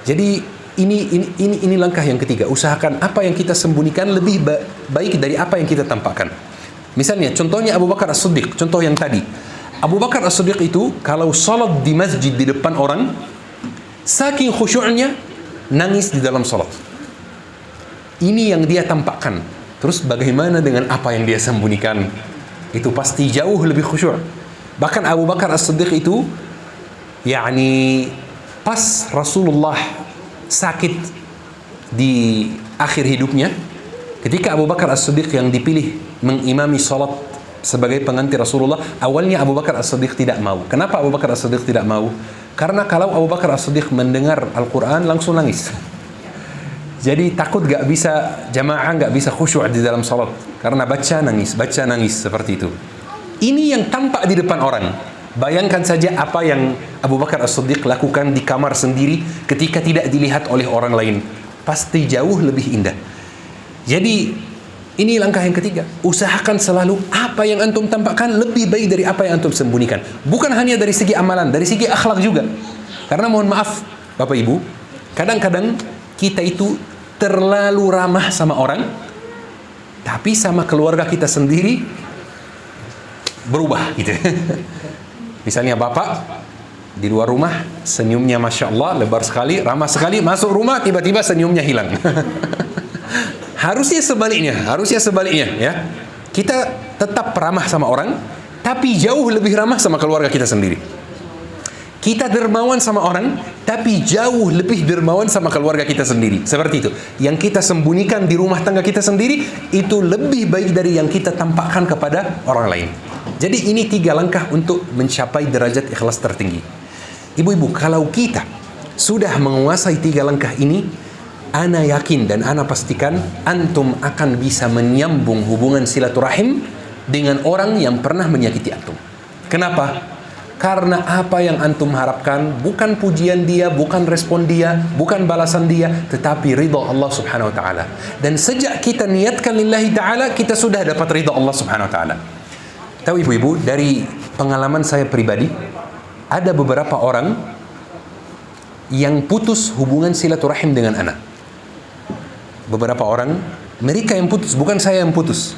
Jadi ini langkah yang ketiga. Usahakan apa yang kita sembunyikan lebih baik dari apa yang kita tampakkan. Misalnya contohnya Abu Bakar As-Siddiq, contoh yang tadi. Abu Bakar As-Siddiq itu kalau salat di masjid di depan orang, saking khusyuknya nangis di dalam salat. Ini yang dia tampakkan. Terus bagaimana dengan apa yang dia sembunyikan? Itu pasti jauh lebih khusyuk. Bahkan Abu Bakar As-Siddiq itu pas Rasulullah sakit di akhir hidupnya, ketika Abu Bakar As-Siddiq yang dipilih mengimami salat sebagai pengganti Rasulullah, awalnya Abu Bakar As-Siddiq tidak mau. Kenapa Abu Bakar As-Siddiq tidak mau? Karena kalau Abu Bakar As-Siddiq mendengar Al-Quran langsung nangis. Jadi takut gak bisa jamaah, gak bisa khusyuk di dalam salat karena baca nangis seperti itu. Ini yang tampak di depan orang. Bayangkan saja apa yang Abu Bakar As-Siddiq lakukan di kamar sendiri ketika tidak dilihat oleh orang lain. Pasti jauh lebih indah. Jadi ini langkah yang ketiga. Usahakan selalu apa yang antum tampakkan lebih baik dari apa yang antum sembunyikan. Bukan hanya dari segi amalan, dari segi akhlak juga. Karena mohon maaf, Bapak Ibu, kadang-kadang kita itu terlalu ramah sama orang, tapi sama keluarga kita sendiri berubah gitu. Misalnya bapak di luar rumah senyumnya Masya Allah lebar sekali, ramah sekali, masuk rumah tiba-tiba senyumnya hilang. Harusnya sebaliknya ya. Kita tetap ramah sama orang, tapi jauh lebih ramah sama keluarga kita sendiri. Kita dermawan sama orang, tapi jauh lebih dermawan sama keluarga kita sendiri. Seperti itu. Yang kita sembunyikan di rumah tangga kita sendiri, itu lebih baik dari yang kita tampakkan kepada orang lain. Jadi ini 3 langkah untuk mencapai derajat ikhlas tertinggi. Ibu-ibu, kalau kita sudah menguasai 3 langkah ini, ana yakin dan ana pastikan antum akan bisa menyambung hubungan silaturahim dengan orang yang pernah menyakiti antum. Kenapa? Karena apa yang antum harapkan bukan pujian dia, bukan respon dia, bukan balasan dia, tetapi ridha Allah Subhanahu wa taala. Dan sejak kita niatkan lillahi taala, kita sudah dapat ridha Allah Subhanahu wa taala. Tahu ibu-ibu, dari pengalaman saya pribadi, ada beberapa orang yang putus hubungan silaturahim dengan ana. Beberapa orang, mereka yang putus, bukan saya yang putus.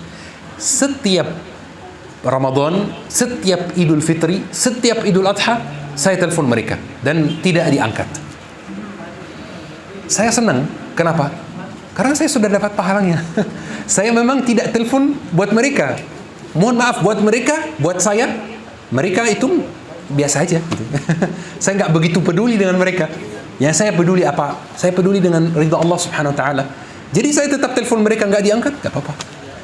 Setiap Ramadan, setiap Idul Fitri, setiap Idul Adha, saya telepon mereka dan tidak diangkat. Saya senang. Kenapa? Karena saya sudah dapat pahalanya. Saya memang tidak telepon buat mereka. Mohon maaf buat mereka, buat saya, mereka itu biasa aja gitu. Saya nggak begitu peduli dengan mereka. Yang saya peduli apa? Saya peduli dengan ridha Allah Subhanahu wa taala. Jadi saya tetap telepon mereka, nggak diangkat, nggak apa-apa.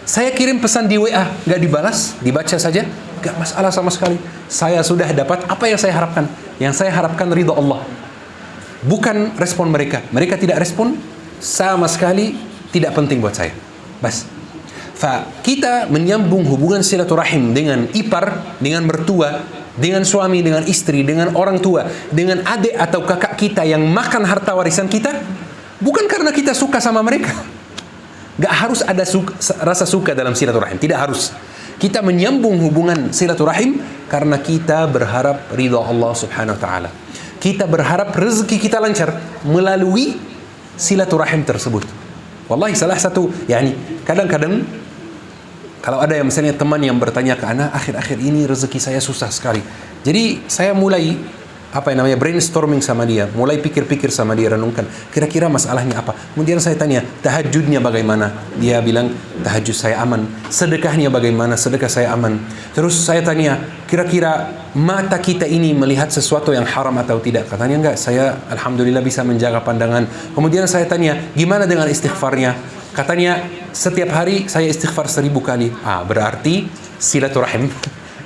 Saya kirim pesan di WA, nggak dibalas, dibaca saja, nggak masalah sama sekali. Saya sudah dapat apa yang saya harapkan. Yang saya harapkan ridha Allah. Bukan respon mereka. Mereka tidak respon, sama sekali tidak penting buat saya. Bas. Kita menyambung hubungan silaturahim dengan ipar, dengan mertua, dengan suami, dengan istri, dengan orang tua, dengan adik atau kakak kita yang makan harta warisan kita, bukan karena kita suka sama mereka. Gak harus ada rasa suka dalam silaturahim, tidak harus. Kita menyambung hubungan silaturahim karena kita berharap ridha Allah Subhanahu wa taala. Kita berharap rezeki kita lancar melalui silaturahim tersebut. Wallahi salah satu, kadang-kadang kalau ada yang misalnya teman yang bertanya ke ana, akhir-akhir ini rezeki saya susah sekali. Jadi saya mulai brainstorming sama dia, mulai pikir-pikir sama dia, renungkan kira-kira masalahnya apa. Kemudian saya tanya, tahajudnya bagaimana? Dia bilang, tahajud saya aman. Sedekahnya bagaimana? Sedekah saya aman. Terus saya tanya, kira-kira mata kita ini melihat sesuatu yang haram atau tidak? Katanya enggak, saya alhamdulillah bisa menjaga pandangan. Kemudian saya tanya, gimana dengan istighfarnya? Katanya, setiap hari saya istighfar 1000 kali. Berarti silaturahim.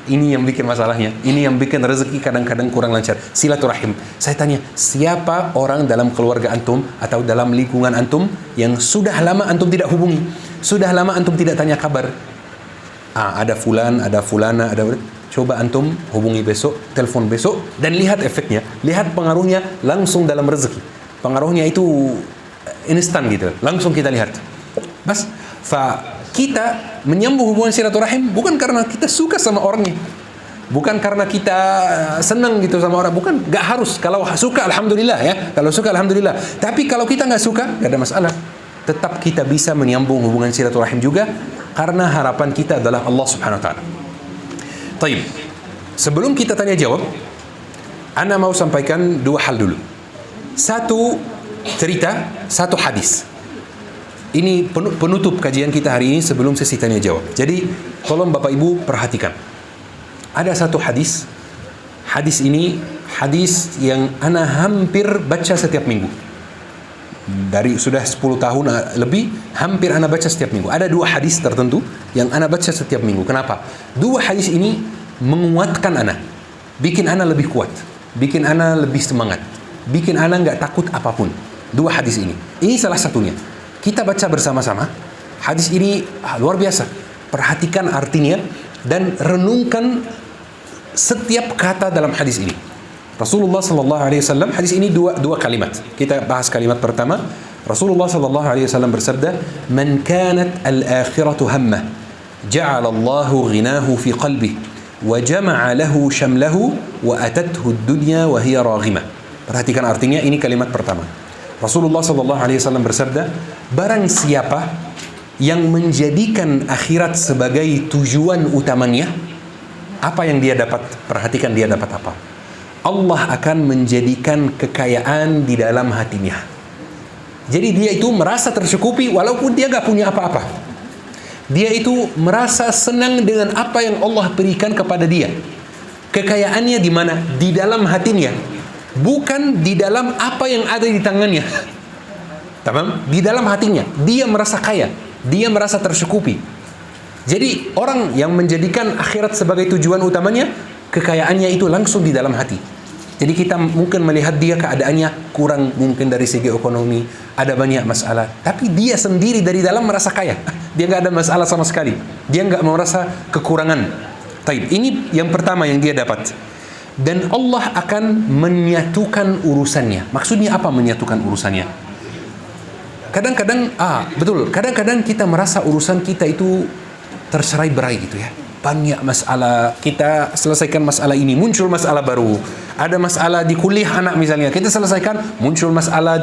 Ini yang bikin masalahnya. Ini yang bikin rezeki kadang-kadang kurang lancar. Silaturahim. Saya tanya, siapa orang dalam keluarga antum atau dalam lingkungan antum yang sudah lama antum tidak hubungi? Sudah lama antum tidak tanya kabar? Ada fulan, ada fulana, ada... Coba antum hubungi besok, telepon besok, dan lihat efeknya. Lihat pengaruhnya langsung dalam rezeki. Pengaruhnya itu instan gitu. Langsung kita lihat. Bas, kita menyambung hubungan silaturahim bukan karena kita suka sama orangnya, bukan karena kita senang gitu sama orang, bukan, nggak harus. Kalau suka alhamdulillah ya, kalau suka alhamdulillah. Tapi kalau kita nggak suka, nggak ada masalah. Tetap kita bisa menyambung hubungan silaturahim juga karena harapan kita adalah Allah Subhanahu wa taala. Taib. Sebelum kita tanya jawab, ana mau sampaikan 2 hal dulu. Satu cerita, satu hadis. Ini penutup kajian kita hari ini sebelum sesi tanya jawab. Jadi tolong Bapak Ibu perhatikan. Ada satu hadis. Hadis ini hadis yang ana hampir baca setiap minggu. Dari sudah 10 tahun lebih, hampir ana baca setiap minggu. Ada 2 hadis tertentu yang ana baca setiap minggu. Kenapa? 2 hadis ini menguatkan ana. Bikin ana lebih kuat. Bikin ana lebih semangat. Bikin ana nggak takut apapun. 2 hadis ini. Ini salah satunya. Kita baca bersama-sama. Hadis ini luar biasa. Perhatikan artinya dan renungkan setiap kata dalam hadis ini. Rasulullah sallallahu alaihi wasallam, hadis ini dua kalimat. Kita bahas kalimat pertama. Rasulullah sallallahu alaihi wasallam bersabda, "Man kanat al-akhiratu hammah, ja'ala Allahu ghinahu fi qalbihi wa jama'a lahu shamlahu wa atathu ad-dunya wa hiya raghimah." Perhatikan artinya, ini kalimat pertama. Rasulullah sallallahu alaihi wasallam bersabda, barang siapa yang menjadikan akhirat sebagai tujuan utamanya, apa yang dia dapat? Perhatikan dia dapat apa? Allah akan menjadikan kekayaan di dalam hatinya. Jadi dia itu merasa tercukupi walaupun dia gak punya apa-apa. Dia itu merasa senang dengan apa yang Allah berikan kepada dia. Kekayaannya di mana? Di dalam hatinya. Bukan di dalam apa yang ada di tangannya. Tamam? Di dalam hatinya. Dia merasa kaya. Dia merasa tercukupi. Jadi orang yang menjadikan akhirat sebagai tujuan utamanya, kekayaannya itu langsung di dalam hati. Jadi kita mungkin melihat dia keadaannya kurang mungkin dari segi ekonomi, ada banyak masalah, tapi dia sendiri dari dalam merasa kaya. Dia nggak ada masalah sama sekali. Dia nggak merasa kekurangan. Taib. Ini yang pertama yang dia dapat. Dan Allah akan menyatukan urusannya. Maksudnya apa menyatukan urusannya? Kadang-kadang, betul. Kadang-kadang kita merasa urusan kita itu tercerai-berai gitu ya. Banyak masalah, kita selesaikan masalah ini, muncul masalah baru. Ada masalah di kuliah anak misalnya, kita selesaikan, muncul masalah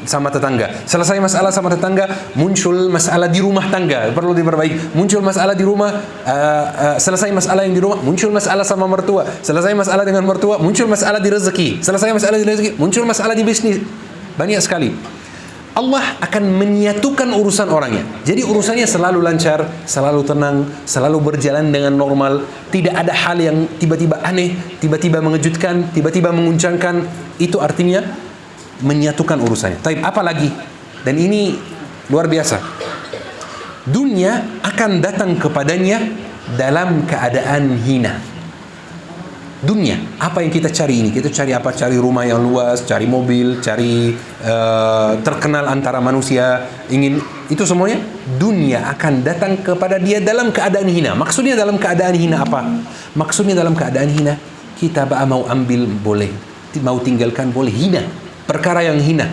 sama tetangga. Selesai masalah sama tetangga, muncul masalah di rumah tangga, perlu diperbaiki. Muncul masalah di rumah, selesai masalah yang di rumah, muncul masalah sama mertua. Selesai masalah dengan mertua, muncul masalah di rezeki. Selesai masalah di rezeki, muncul masalah di bisnis. Banyak sekali. Allah akan menyatukan urusan orangnya. Jadi urusannya selalu lancar, selalu tenang, selalu berjalan dengan normal. Tidak ada hal yang tiba-tiba aneh, tiba-tiba mengejutkan, tiba-tiba menguncangkan. Itu artinya menyatukan urusannya. Tapi apa lagi? Dan ini luar biasa. Dunia akan datang kepadanya dalam keadaan hina. Dunia, apa yang kita cari ini? Kita cari apa? Cari rumah yang luas, cari mobil, cari terkenal antara manusia, ingin itu semuanya. Dunia akan datang kepada dia dalam keadaan hina. Maksudnya dalam keadaan hina apa? Maksudnya dalam keadaan hina, kita mau ambil boleh, mau tinggalkan boleh, hina. Perkara yang hina,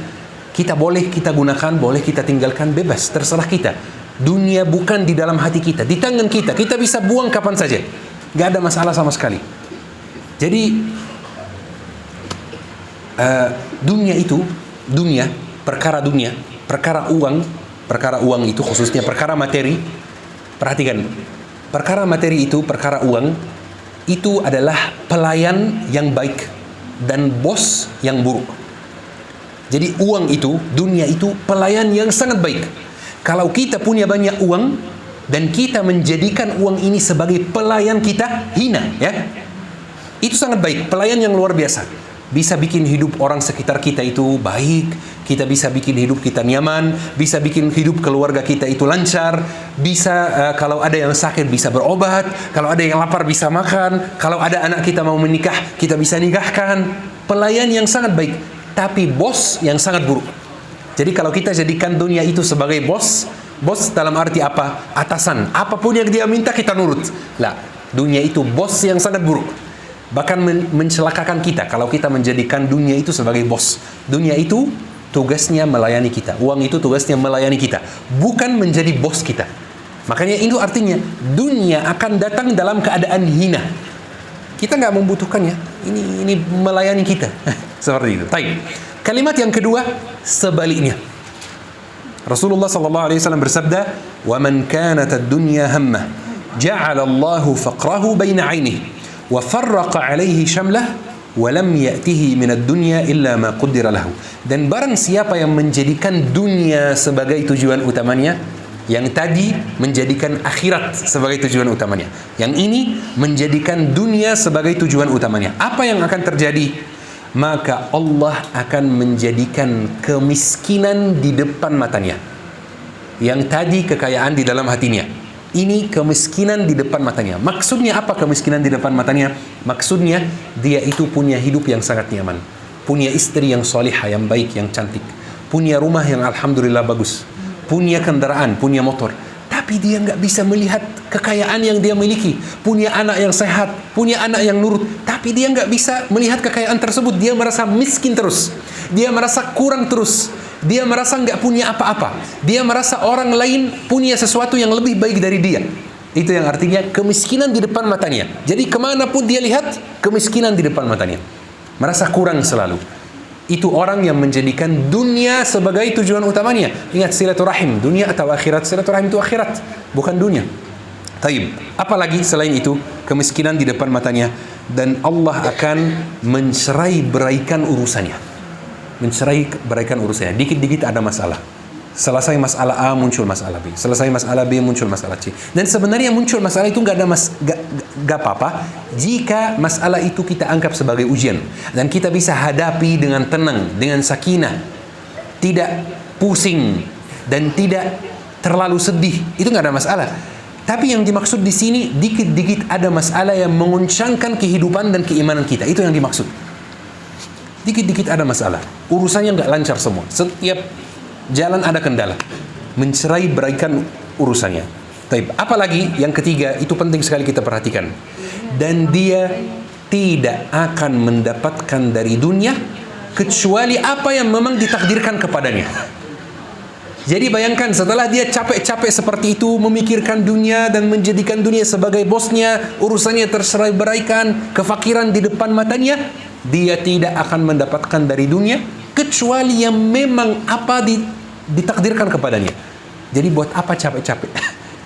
kita boleh kita gunakan, boleh kita tinggalkan, bebas, terserah kita. Dunia bukan di dalam hati kita, di tangan kita. Kita bisa buang kapan saja, gak ada masalah sama sekali. Jadi perkara uang itu khususnya perkara materi. Perhatikan, perkara materi itu, perkara uang itu adalah pelayan yang baik dan bos yang buruk. Jadi uang itu, dunia itu pelayan yang sangat baik. Kalau kita punya banyak uang dan kita menjadikan uang ini sebagai pelayan kita, hina, ya. Itu sangat baik, pelayan yang luar biasa. Bisa bikin hidup orang sekitar kita itu baik, kita bisa bikin hidup kita nyaman, bisa bikin hidup keluarga kita itu lancar, bisa kalau ada yang sakit bisa berobat, kalau ada yang lapar bisa makan, kalau ada anak kita mau menikah, kita bisa nikahkan. Pelayan yang sangat baik, tapi bos yang sangat buruk. Jadi kalau kita jadikan dunia itu sebagai bos dalam arti apa? Atasan, apapun yang dia minta kita nurut. Lah, dunia itu bos yang sangat buruk. Bahkan mencelakakan kita kalau kita menjadikan dunia itu sebagai bos. Dunia itu tugasnya melayani kita. Uang itu tugasnya melayani kita, bukan menjadi bos kita. Makanya itu artinya dunia akan datang dalam keadaan hina. Kita nggak membutuhkannya. Ini melayani kita. Seperti itu. Baik. Kalimat yang kedua sebaliknya. Rasulullah SAW bersabda, "Wa man kanat ad-dunya hammah, ja'ala Allahu faqrahu baina 'ainihi. وَفَرَّقَ عَلَيْهِ شَمْلَهُ وَلَمْ يَأْتِهِ مِنَ الدُّنْيَا إِلَّا مَا قُدِّرَ لَهُ." Dan barang siapa yang menjadikan dunia sebagai tujuan utamanya, yang tadi menjadikan akhirat sebagai tujuan utamanya, yang ini menjadikan dunia sebagai tujuan utamanya, apa yang akan terjadi? Maka Allah akan menjadikan kemiskinan di depan matanya. Yang tadi kekayaan di dalam hatinya, ini kemiskinan di depan matanya. Maksudnya apa kemiskinan di depan matanya? Maksudnya dia itu punya hidup yang sangat nyaman, punya istri yang solihah, yang baik, yang cantik, punya rumah yang alhamdulillah bagus, punya kendaraan, punya motor, tapi dia nggak bisa melihat kekayaan yang dia miliki. Punya anak yang sehat, punya anak yang nurut, tapi dia nggak bisa melihat kekayaan tersebut. Dia merasa miskin terus, dia merasa kurang terus, dia merasa nggak punya apa-apa, dia merasa orang lain punya sesuatu yang lebih baik dari dia. Itu yang artinya kemiskinan di depan matanya. Jadi kemanapun dia lihat, kemiskinan di depan matanya, merasa kurang selalu. Itu orang yang menjadikan dunia sebagai tujuan utamanya. Ingat, silaturahim, dunia atau akhirat? Silaturahim itu akhirat, bukan dunia. Taib. Apalagi selain itu, kemiskinan di depan matanya, dan Allah akan mencerai-beraikan urusannya. Mencerai-beraikan urusannya. Dikit-dikit ada masalah. Selesai masalah A, muncul masalah B. Selesai masalah B, muncul masalah C. Dan sebenarnya muncul masalah itu nggak apa-apa jika masalah itu kita anggap sebagai ujian dan kita bisa hadapi dengan tenang, dengan sakinah, tidak pusing dan tidak terlalu sedih. Itu nggak ada masalah. Tapi yang dimaksud di sini dikit-dikit ada masalah yang mengoncangkan kehidupan dan keimanan kita. Itu yang dimaksud. Dikit-dikit ada masalah. Urusannya nggak lancar semua. Setiap jalan ada kendala. Mencerai beraikan urusannya. Tapi apalagi yang ketiga, itu penting sekali kita perhatikan. Dan dia tidak akan mendapatkan dari dunia kecuali apa yang memang ditakdirkan kepadanya. Jadi bayangkan setelah dia capek-capek seperti itu, memikirkan dunia dan menjadikan dunia sebagai bosnya, urusannya tercerai beraikan, kefakiran di depan matanya, dia tidak akan mendapatkan dari dunia kecuali yang memang apa ditakdirkan kepadanya. Jadi buat apa capek-capek?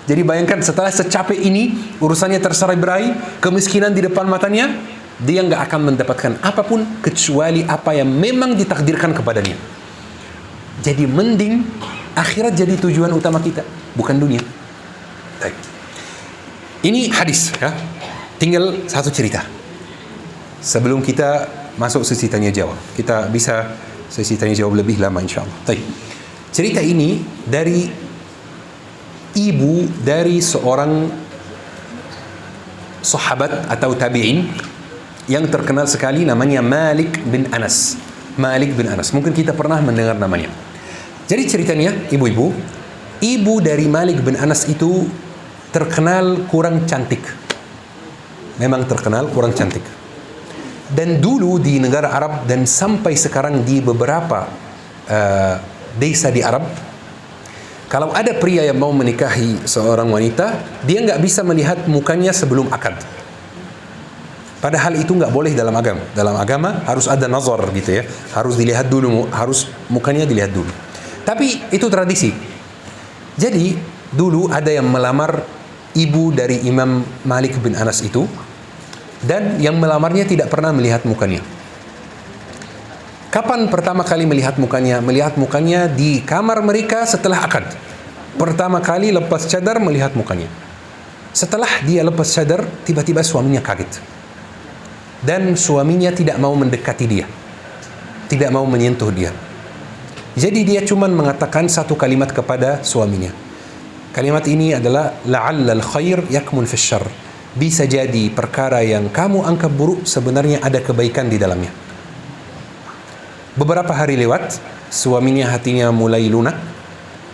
Jadi bayangkan setelah secapek ini, urusannya tercerai berai, kemiskinan di depan matanya, dia nggak akan mendapatkan apapun kecuali apa yang memang ditakdirkan kepadanya. Jadi mending akhirat jadi tujuan utama kita, bukan dunia. Baik. Ini hadis ya. Tinggal satu cerita. Sebelum kita masuk sesi tanya jawab. Kita bisa sesi tanya jawab lebih lama insyaallah. Baik. Cerita ini dari ibu dari seorang sahabat atau tabi'in yang terkenal sekali, namanya Malik bin Anas. Malik bin Anas. Mungkin kita pernah mendengar namanya. Jadi ceritanya, ibu-ibu, ibu dari Malik bin Anas itu terkenal kurang cantik. Memang terkenal kurang cantik. Dan dulu di negara Arab dan sampai sekarang di beberapa desa di Arab, kalau ada pria yang mau menikahi seorang wanita, dia nggak bisa melihat mukanya sebelum akad. Padahal itu nggak boleh dalam agama. Dalam agama harus ada nazar gitu ya. Harus dilihat dulu, harus mukanya dilihat dulu. Tapi itu tradisi. Jadi dulu ada yang melamar ibu dari Imam Malik bin Anas itu, dan yang melamarnya tidak pernah melihat mukanya. Kapan pertama kali melihat mukanya? Melihat mukanya di kamar mereka setelah akad. Pertama kali lepas cadar melihat mukanya. Setelah dia lepas cadar, tiba-tiba suaminya kaget. Dan suaminya tidak mau mendekati dia. Tidak mau menyentuh dia. Jadi dia cuma mengatakan satu kalimat kepada suaminya. Kalimat ini adalah la'allal khair yakmun fis syarr. Bisa jadi perkara yang kamu anggap buruk sebenarnya ada kebaikan di dalamnya. Beberapa hari lewat, suaminya hatinya mulai lunak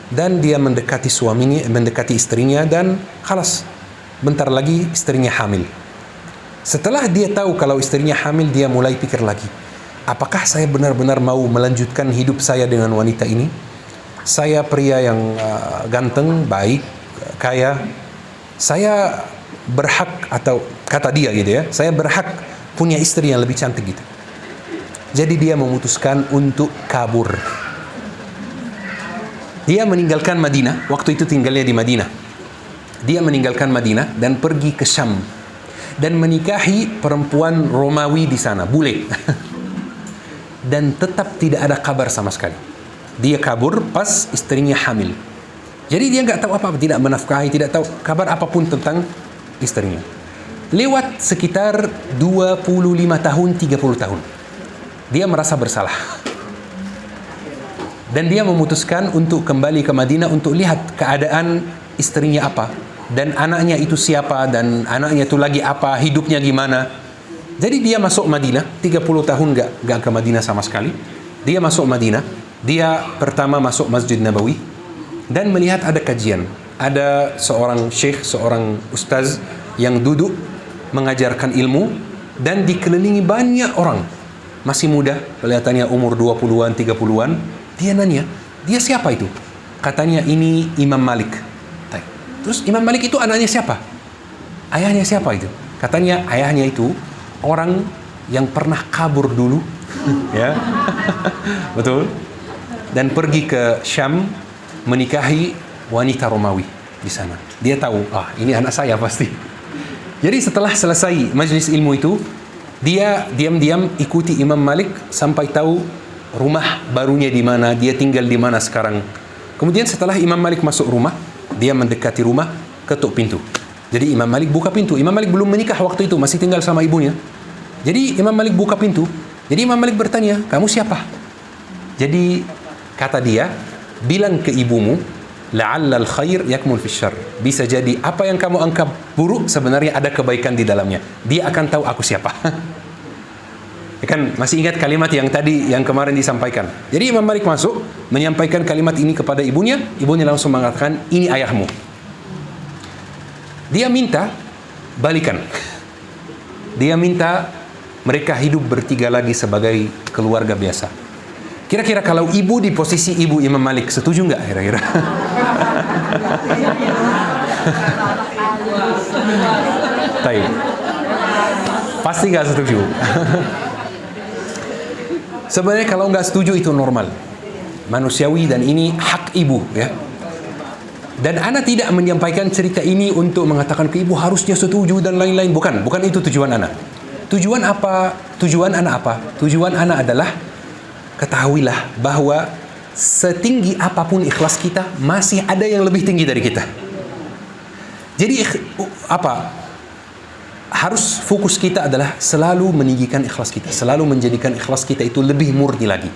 dan dia mendekati suaminya, mendekati istrinya, dan khalas, bentar lagi istrinya hamil. Setelah dia tahu kalau istrinya hamil, dia mulai pikir lagi, apakah saya benar-benar mau melanjutkan hidup saya dengan wanita ini? Saya pria yang ganteng, baik, kaya. Saya berhak, atau kata dia gitu ya, saya berhak punya istri yang lebih cantik gitu. Jadi dia memutuskan untuk kabur. Dia meninggalkan Madinah, waktu itu tinggalnya di Madinah. Dia meninggalkan Madinah dan pergi ke Syam dan menikahi perempuan Romawi di sana, bule. Dan tetap tidak ada kabar sama sekali. Dia kabur pas istrinya hamil. Jadi dia nggak tahu apa-apa, tidak menafkahi, tidak tahu kabar apapun tentang istrinya. Lewat sekitar 25 tahun, 30 tahun. Dia merasa bersalah. Dan dia memutuskan untuk kembali ke Madinah untuk lihat keadaan istrinya apa. Dan anaknya itu siapa, dan anaknya itu lagi apa, hidupnya gimana. Jadi dia masuk Madinah, 30 tahun nggak ke Madinah sama sekali. Dia masuk Madinah, dia pertama masuk Masjid Nabawi dan melihat ada kajian. Ada seorang syekh, seorang ustaz yang duduk mengajarkan ilmu dan dikelilingi banyak orang. Masih muda, kelihatannya umur 20-an, 30-an. Dia nanya, dia siapa itu? Katanya ini Imam Malik. Terus Imam Malik itu anaknya siapa? Ayahnya siapa itu? Katanya ayahnya itu orang yang pernah kabur dulu, ya, betul, dan pergi ke Syam menikahi wanita Romawi di sana. Dia tahu, ini anak saya pasti. Jadi setelah selesai majlis ilmu itu, dia diam-diam ikuti Imam Malik sampai tahu rumah barunya di mana, dia tinggal di mana sekarang. Kemudian setelah Imam Malik masuk rumah, dia mendekati rumah, ketuk pintu. Jadi Imam Malik buka pintu. Imam Malik belum menikah waktu itu, masih tinggal sama ibunya. Jadi Imam Malik buka pintu. Jadi Imam Malik bertanya, kamu siapa? Jadi kata dia, bilang ke ibumu la'allal khair yakmul fi syarr. Bisa jadi apa yang kamu anggap buruk sebenarnya ada kebaikan di dalamnya. Dia akan tahu aku siapa. Kan masih ingat kalimat yang tadi yang kemarin disampaikan. Jadi Imam Malik masuk menyampaikan kalimat ini kepada ibunya, ibunya langsung mengatakan ini ayahmu. Dia minta balikan. Dia minta mereka hidup bertiga lagi sebagai keluarga biasa. Kira-kira kalau ibu di posisi ibu Imam Malik setuju nggak kira-kira? Baik. Pasti nggak setuju. Sebenarnya kalau nggak setuju itu normal, manusiawi, dan ini hak ibu ya. Dan ana tidak menyampaikan cerita ini untuk mengatakan ke ibu harusnya setuju dan lain-lain. Bukan itu tujuan ana. Tujuan apa? Tujuan ana apa? Tujuan ana adalah ketahuilah bahwa setinggi apapun ikhlas kita masih ada yang lebih tinggi dari kita. Jadi harus fokus kita adalah selalu meninggikan ikhlas kita, selalu menjadikan ikhlas kita itu lebih murni lagi,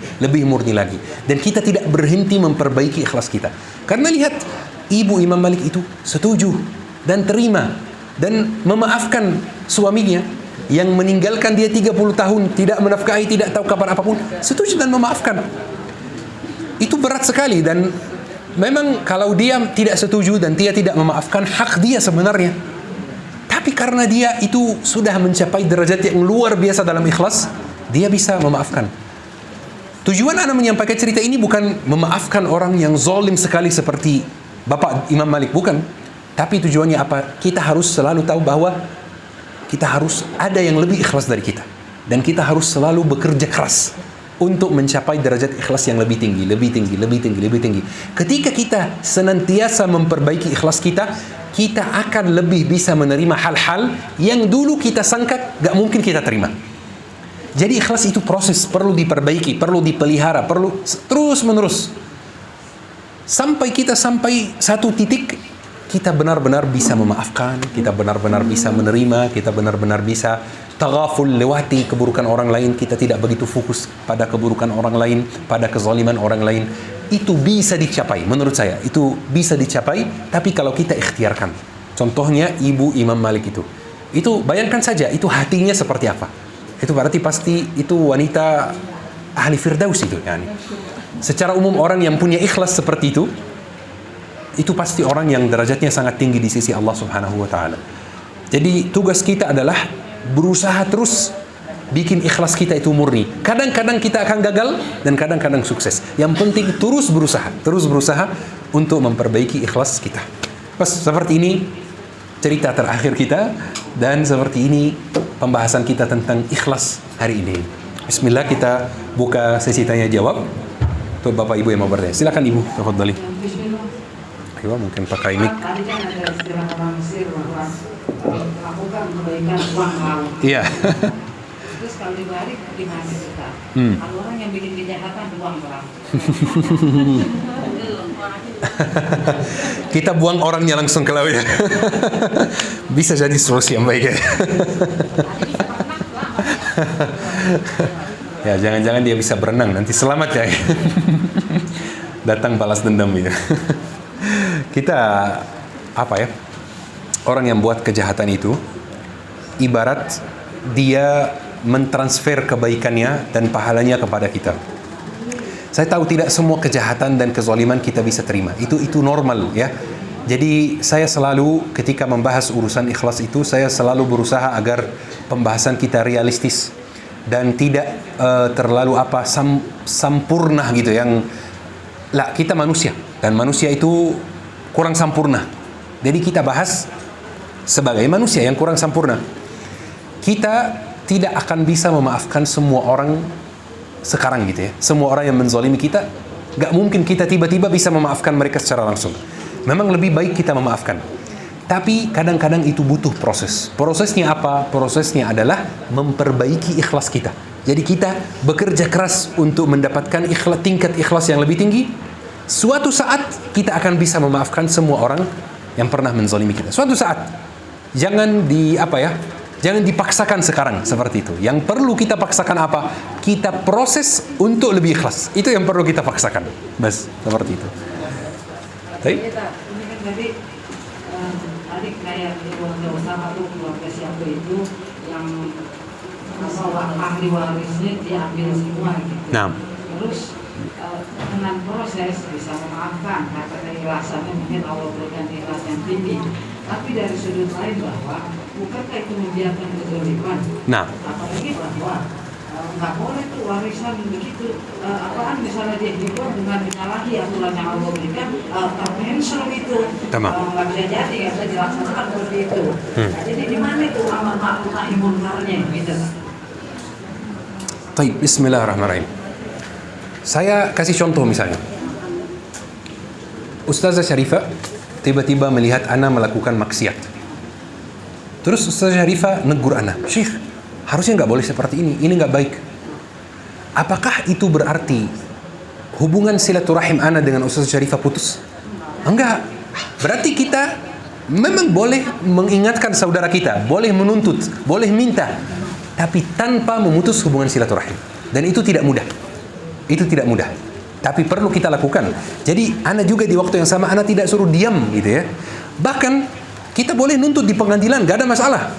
dan kita tidak berhenti memperbaiki ikhlas kita. Karena lihat, ibu Imam Malik itu setuju dan terima dan memaafkan suaminya yang meninggalkan dia 30 tahun, tidak menafkahi, tidak tahu kabar apapun, setuju dan memaafkan. Itu berat sekali, dan memang kalau dia tidak setuju dan dia tidak memaafkan, hak dia sebenarnya. Tapi karena dia itu sudah mencapai derajat yang luar biasa dalam ikhlas, dia bisa memaafkan. Tujuan ana menyampaikan cerita ini bukan memaafkan orang yang zalim sekali seperti Bapak Imam Malik, bukan. Tapi tujuannya apa? Kita harus selalu tahu bahwa kita harus ada yang lebih ikhlas dari kita. Dan kita harus selalu bekerja keras untuk mencapai derajat ikhlas yang lebih tinggi. Ketika kita senantiasa memperbaiki ikhlas kita, kita akan lebih bisa menerima hal-hal yang dulu kita sangka gak mungkin kita terima. Jadi ikhlas itu proses, perlu diperbaiki, perlu dipelihara, perlu terus-menerus. Sampai satu titik, kita benar-benar bisa memaafkan, kita benar-benar bisa menerima, kita benar-benar bisa taghaful, lewati keburukan orang lain, kita tidak begitu fokus pada keburukan orang lain, pada kezaliman orang lain. Itu bisa dicapai, menurut saya itu bisa dicapai, tapi kalau kita ikhtiarkan. Contohnya ibu Imam Malik itu bayangkan saja, itu hatinya seperti apa. Itu berarti pasti itu wanita ahli firdaus itu yani. Secara umum orang yang punya ikhlas seperti itu pasti orang yang derajatnya sangat tinggi di sisi Allah Subhanahu wa taala. Jadi tugas kita adalah berusaha terus bikin ikhlas kita itu murni. Kadang-kadang kita akan gagal dan kadang-kadang sukses. Yang penting terus berusaha untuk memperbaiki ikhlas kita. Pas seperti ini cerita terakhir kita, dan seperti ini pembahasan kita tentang ikhlas hari ini. Bismillah, kita buka sesi tanya jawab untuk Bapak Ibu yang mau bertanya. Silakan Ibu, tafadhali. Ayo, mungkin pakai mic. Tadi kan ada istilah orang Mesir bahwa lakukan kebaikan uang laut. Iya. Terus kalau dibalik gimana kita? Kalau orang yang bikin kejahatan uang laut. Kita buang orangnya langsung ke laut ya. Bisa jadi solusi yang baik ya. Ya, jangan-jangan dia bisa berenang nanti selamat ya. Datang balas dendam ya. Kita orang yang buat kejahatan itu ibarat dia mentransfer kebaikannya dan pahalanya kepada kita. Saya tahu tidak semua kejahatan dan kezaliman kita bisa terima. Itu normal ya. Jadi saya selalu ketika membahas urusan ikhlas itu, saya selalu berusaha agar pembahasan kita realistis dan tidak terlalu sampurna gitu, yang kita manusia dan manusia itu kurang sempurna. Jadi kita bahas sebagai manusia yang kurang sempurna. Kita tidak akan bisa memaafkan semua orang sekarang gitu ya. Semua orang yang menzalimi kita, gak mungkin kita tiba-tiba bisa memaafkan mereka secara langsung. Memang lebih baik kita memaafkan. Tapi kadang-kadang itu butuh proses. Prosesnya apa? Prosesnya adalah memperbaiki ikhlas kita. Jadi kita bekerja keras untuk mendapatkan tingkat ikhlas yang lebih tinggi. Suatu saat kita akan bisa memaafkan semua orang yang pernah menzalimi kita. Suatu saat. Jangan jangan dipaksakan sekarang seperti itu. Yang perlu kita paksakan apa? Kita proses untuk lebih ikhlas. Itu yang perlu kita paksakan. Bas, seperti itu. Baik. Ini kan tadi adik kayak keluarga utama tuh keluarga siapa itu yang ahli warisnya diambil semua gitu. Nah. Terus dengan proses bisa memaafkan karena keikhlasannya mungkin Allah berikan ikhlas yang tinggi. Tapi dari sudut lain bahwa bukankah itu membiarkan kezaliman? Nah. Apalagi bahwa nggak boleh tuh warisan begitu apaan misalnya dia dibuat dengan menyalahi aturan yang Allah berikan cancel itu nggak bisa jadi nggak bisa dilaksanakan seperti itu. Nah, jadi di mana itu amar ma'ruf nahi munkarnya gitu? Baik, Bismillahirrahmanirrahim. Saya kasih contoh misalnya. Ustazah Syarifah tiba-tiba melihat ana melakukan maksiat. Terus Ustazah Syarifah negur ana, Syekh, harusnya nggak boleh seperti ini nggak baik. Apakah itu berarti hubungan silaturahim ana dengan Ustazah Syarifah putus? Enggak. Berarti kita memang boleh mengingatkan saudara kita, boleh menuntut, boleh minta, tapi tanpa memutus hubungan silaturahim. Dan itu tidak mudah. Itu tidak mudah. Tapi perlu kita lakukan. Jadi, ana juga di waktu yang sama, ana tidak suruh diam gitu ya. Bahkan, kita boleh nuntut di pengadilan, gak ada masalah.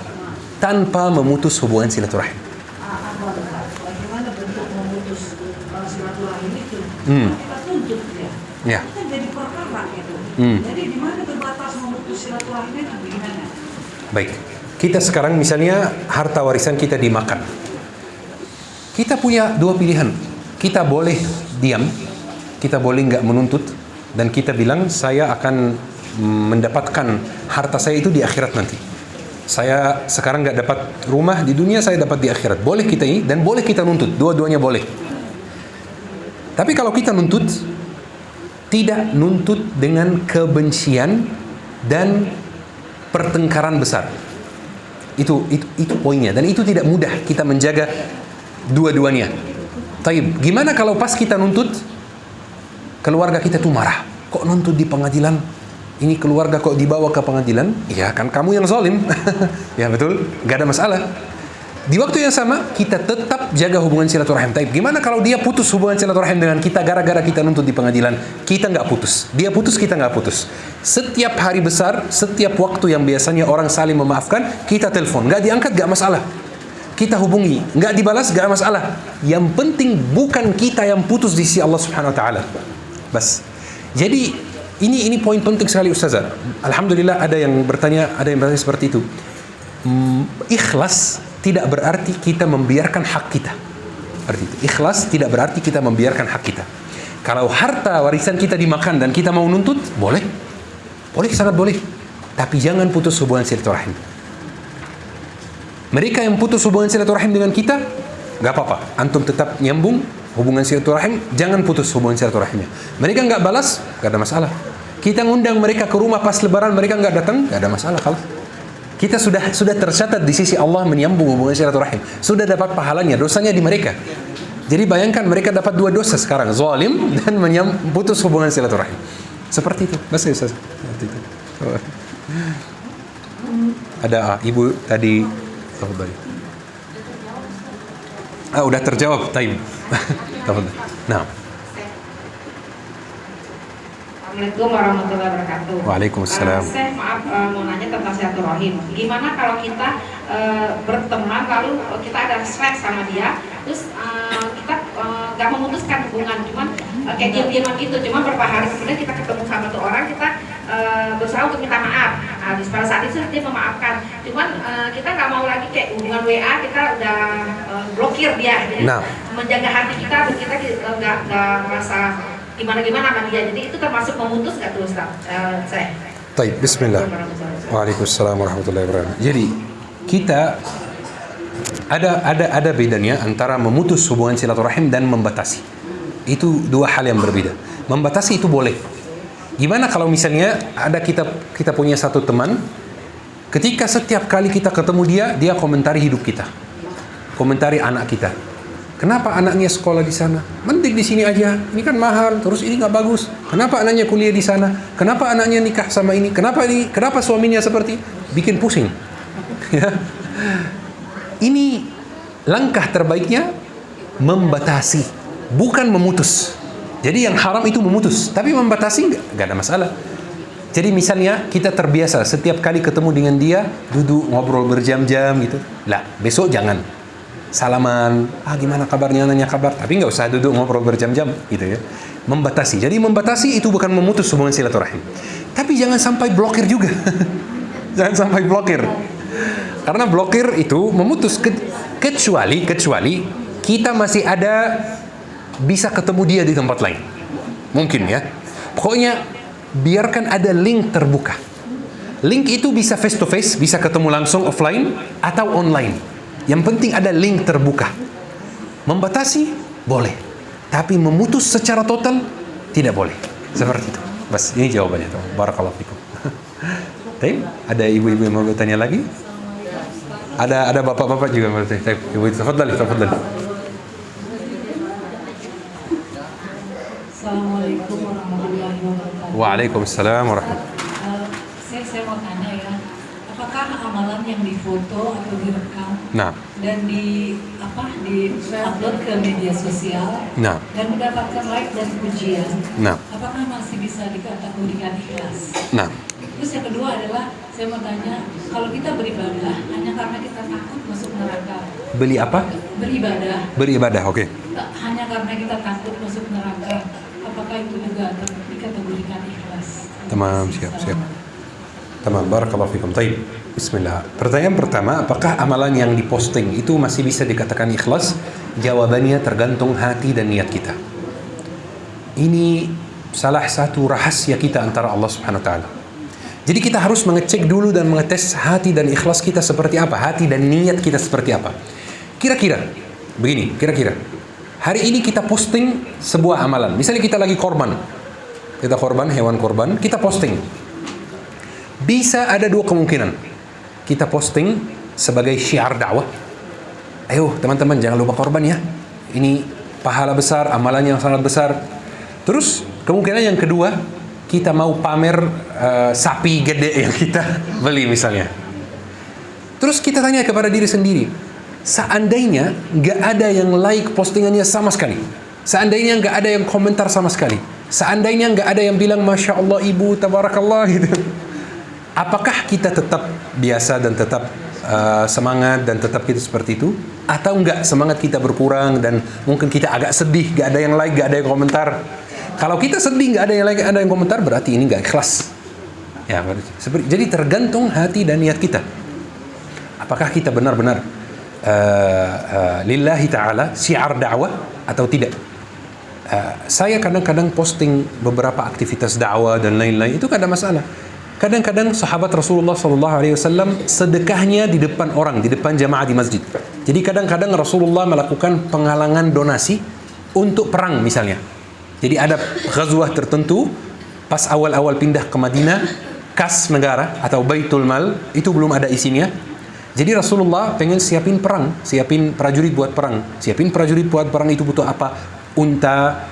Tanpa memutus hubungan silaturahim. Bagaimana bentuk memutus silaturahim itu? Kita tuntut dia. Ya. Itu kan jadi perkara gitu. Jadi di mana batas memutus silaturahim itu bagaimana? Baik. Kita sekarang misalnya harta warisan kita dimakan. Kita punya dua pilihan. Kita boleh diam, kita boleh nggak menuntut, dan kita bilang saya akan mendapatkan harta saya itu di akhirat nanti. Saya sekarang nggak dapat rumah di dunia, saya dapat di akhirat. Boleh kita ini, dan boleh kita nuntut. Dua-duanya boleh. Tapi kalau kita nuntut, tidak nuntut dengan kebencian dan pertengkaran besar. Itu poinnya, dan itu tidak mudah kita menjaga dua-duanya. Taib, gimana kalau pas kita nuntut, keluarga kita tuh marah. Kok nuntut di pengadilan? Ini keluarga kok dibawa ke pengadilan? Ya kan kamu yang zalim. Ya betul, gak ada masalah. Di waktu yang sama, kita tetap jaga hubungan silaturahim. Taib, gimana kalau dia putus hubungan silaturahim dengan kita gara-gara kita nuntut di pengadilan? Kita nggak putus. Dia putus, kita nggak putus. Setiap hari besar, setiap waktu yang biasanya orang saling memaafkan, kita telepon. Nggak diangkat, nggak masalah. Kita hubungi, nggak dibalas, nggak masalah. Yang penting bukan kita yang putus di sisi Allah Subhanahu Wa Taala. Bas. Jadi ini poin penting sekali Ustazah. Alhamdulillah ada yang bertanya seperti itu. Ikhlas tidak berarti kita membiarkan hak kita. Arti itu. Ikhlas tidak berarti kita membiarkan hak kita. Kalau harta warisan kita dimakan dan kita mau nuntut, boleh. Boleh, sangat boleh. Tapi jangan putus hubungan silaturahim. Mereka yang putus hubungan silaturahim dengan kita, gak apa-apa. Antum tetap nyambung hubungan silaturahim, jangan putus hubungan silaturahimnya. Mereka gak balas, gak ada masalah. Kita ngundang mereka ke rumah pas lebaran, mereka gak datang, gak ada masalah. Kalau kita sudah tercatat di sisi Allah menyambung hubungan silaturahim, sudah dapat pahalanya, dosanya di mereka. Jadi bayangkan mereka dapat dua dosa sekarang, zalim dan putus hubungan silaturahim. Seperti itu. Masih Ustaz. Seperti itu. Ada ibu tadi. Udah terjawab time. Nah. Assalamualaikum warahmatullahi wabarakatuh. Waalaikumsalam. Saya maaf mau nanya tentang silaturahim. Gimana kalau kita berteman lalu kita ada slack sama dia, terus kita nggak memutuskan hubungan, cuman kayak diam-diaman gitu, cuma beberapa hari kemudian kita ketemu sama tuh orang, kita berusaha untuk minta maaf. Pada saat itu dia memaafkan, cuman kita nggak mau lagi kayak hubungan WA, kita udah blokir dia. Nah. Menjaga hati kita nggak merasa gimana-gimana sama dia. Jadi itu termasuk memutus nggak tuh Ustaz? Saya. Baik, bismillah. Waalaikumsalam warahmatullahi wabarakatuh. Jadi kita ada bedanya antara memutus hubungan silaturahim dan membatasi. Itu dua hal yang berbeda. Membatasi itu boleh. Gimana kalau misalnya ada kita punya satu teman, ketika setiap kali kita ketemu dia komentari hidup kita, komentari anak kita. Kenapa anaknya sekolah di sana? Mending di sini aja. Ini kan mahal. Terus ini nggak bagus. Kenapa anaknya kuliah di sana? Kenapa anaknya nikah sama ini? Kenapa suaminya seperti? Bikin pusing. Ya. Ini langkah terbaiknya membatasi, bukan memutus. Jadi yang haram itu memutus, tapi membatasi nggak ada masalah. Jadi misalnya kita terbiasa setiap kali ketemu dengan dia duduk ngobrol berjam-jam gitu. Lah, besok jangan. Salaman, gimana kabarnya, nanya kabar, tapi nggak usah duduk ngobrol berjam-jam gitu ya. Membatasi. Jadi membatasi itu bukan memutus hubungan silaturahim. Tapi jangan sampai blokir juga. Jangan sampai blokir. Karena blokir itu memutus kecuali kita masih ada bisa ketemu dia di tempat lain. Mungkin ya. Pokoknya biarkan ada link terbuka. Link itu bisa face to face, bisa ketemu langsung offline atau online. Yang penting ada link terbuka. Membatasi boleh, tapi memutus secara total tidak boleh. Seperti itu. Bas, ini jawabannya tuh. Barakallahu fikum. Baik, ada ibu-ibu yang mau bertanya lagi? Ada bapak-bapak juga mau bertanya. Ibu, tafadhali. Assalamualaikum warahmatullahi wabarakatuh. Waalaikumsalam warahmatullahi wabarakatuh. Saya mau tanya ya, apakah amalan yang difoto atau direkam dan di-upload ke media sosial dan mendapatkan like dan pujian, apakah masih bisa dikategorikan ikhlas? Terus yang kedua adalah saya mau tanya, kalau kita beribadah hanya karena kita takut masuk neraka. Beli apa? Beribadah, oke. Hanya karena kita takut masuk neraka, apakah itu juga dikategorikan ikhlas? Tamam, siap. Tamam, barakallahu fikum. Taib. Bismillah. Pertanyaan pertama, apakah amalan yang diposting itu masih bisa dikatakan ikhlas? Jawabannya tergantung hati dan niat kita. Ini salah satu rahasia kita antara Allah Subhanahu wa taala. Jadi kita harus mengecek dulu dan mengetes hati dan ikhlas kita seperti apa, hati dan niat kita seperti apa. Kira-kira hari ini kita posting sebuah amalan. Misalnya kita lagi korban. Kita hewan korban, kita posting. Bisa ada dua kemungkinan. Kita posting sebagai syiar dakwah. Ayo teman-teman jangan lupa korban ya. Ini pahala besar, amalan yang sangat besar. Terus kemungkinan yang kedua, kita mau pamer sapi gede yang kita beli misalnya. Terus kita tanya kepada diri sendiri, seandainya nggak ada yang like postingannya sama sekali, seandainya nggak ada yang komentar sama sekali, seandainya nggak ada yang bilang Masya Allah ibu, tabarakallah gitu, apakah kita tetap biasa dan tetap semangat dan tetap kita seperti itu? Atau enggak, semangat kita berkurang dan mungkin kita agak sedih, nggak ada yang like, nggak ada yang komentar. Kalau kita sedih, nggak ada yang like, ada yang komentar, berarti ini nggak ikhlas. Ya, jadi tergantung hati dan niat kita. Apakah kita benar-benar lillahi ta'ala syiar dakwah atau tidak? Saya kadang-kadang posting beberapa aktivitas dakwah dan lain-lain, itu nggak ada masalah. Kadang-kadang sahabat Rasulullah SAW sedekahnya di depan orang, di depan jamaah di masjid. Jadi kadang-kadang Rasulullah melakukan penggalangan donasi untuk perang misalnya. Jadi ada ghazwah tertentu, pas awal-awal pindah ke Madinah, kas negara atau Baitul Mal, itu belum ada isinya. Jadi Rasulullah pengen siapin perang, siapin prajurit buat perang. Siapin prajurit buat perang itu butuh apa? Unta,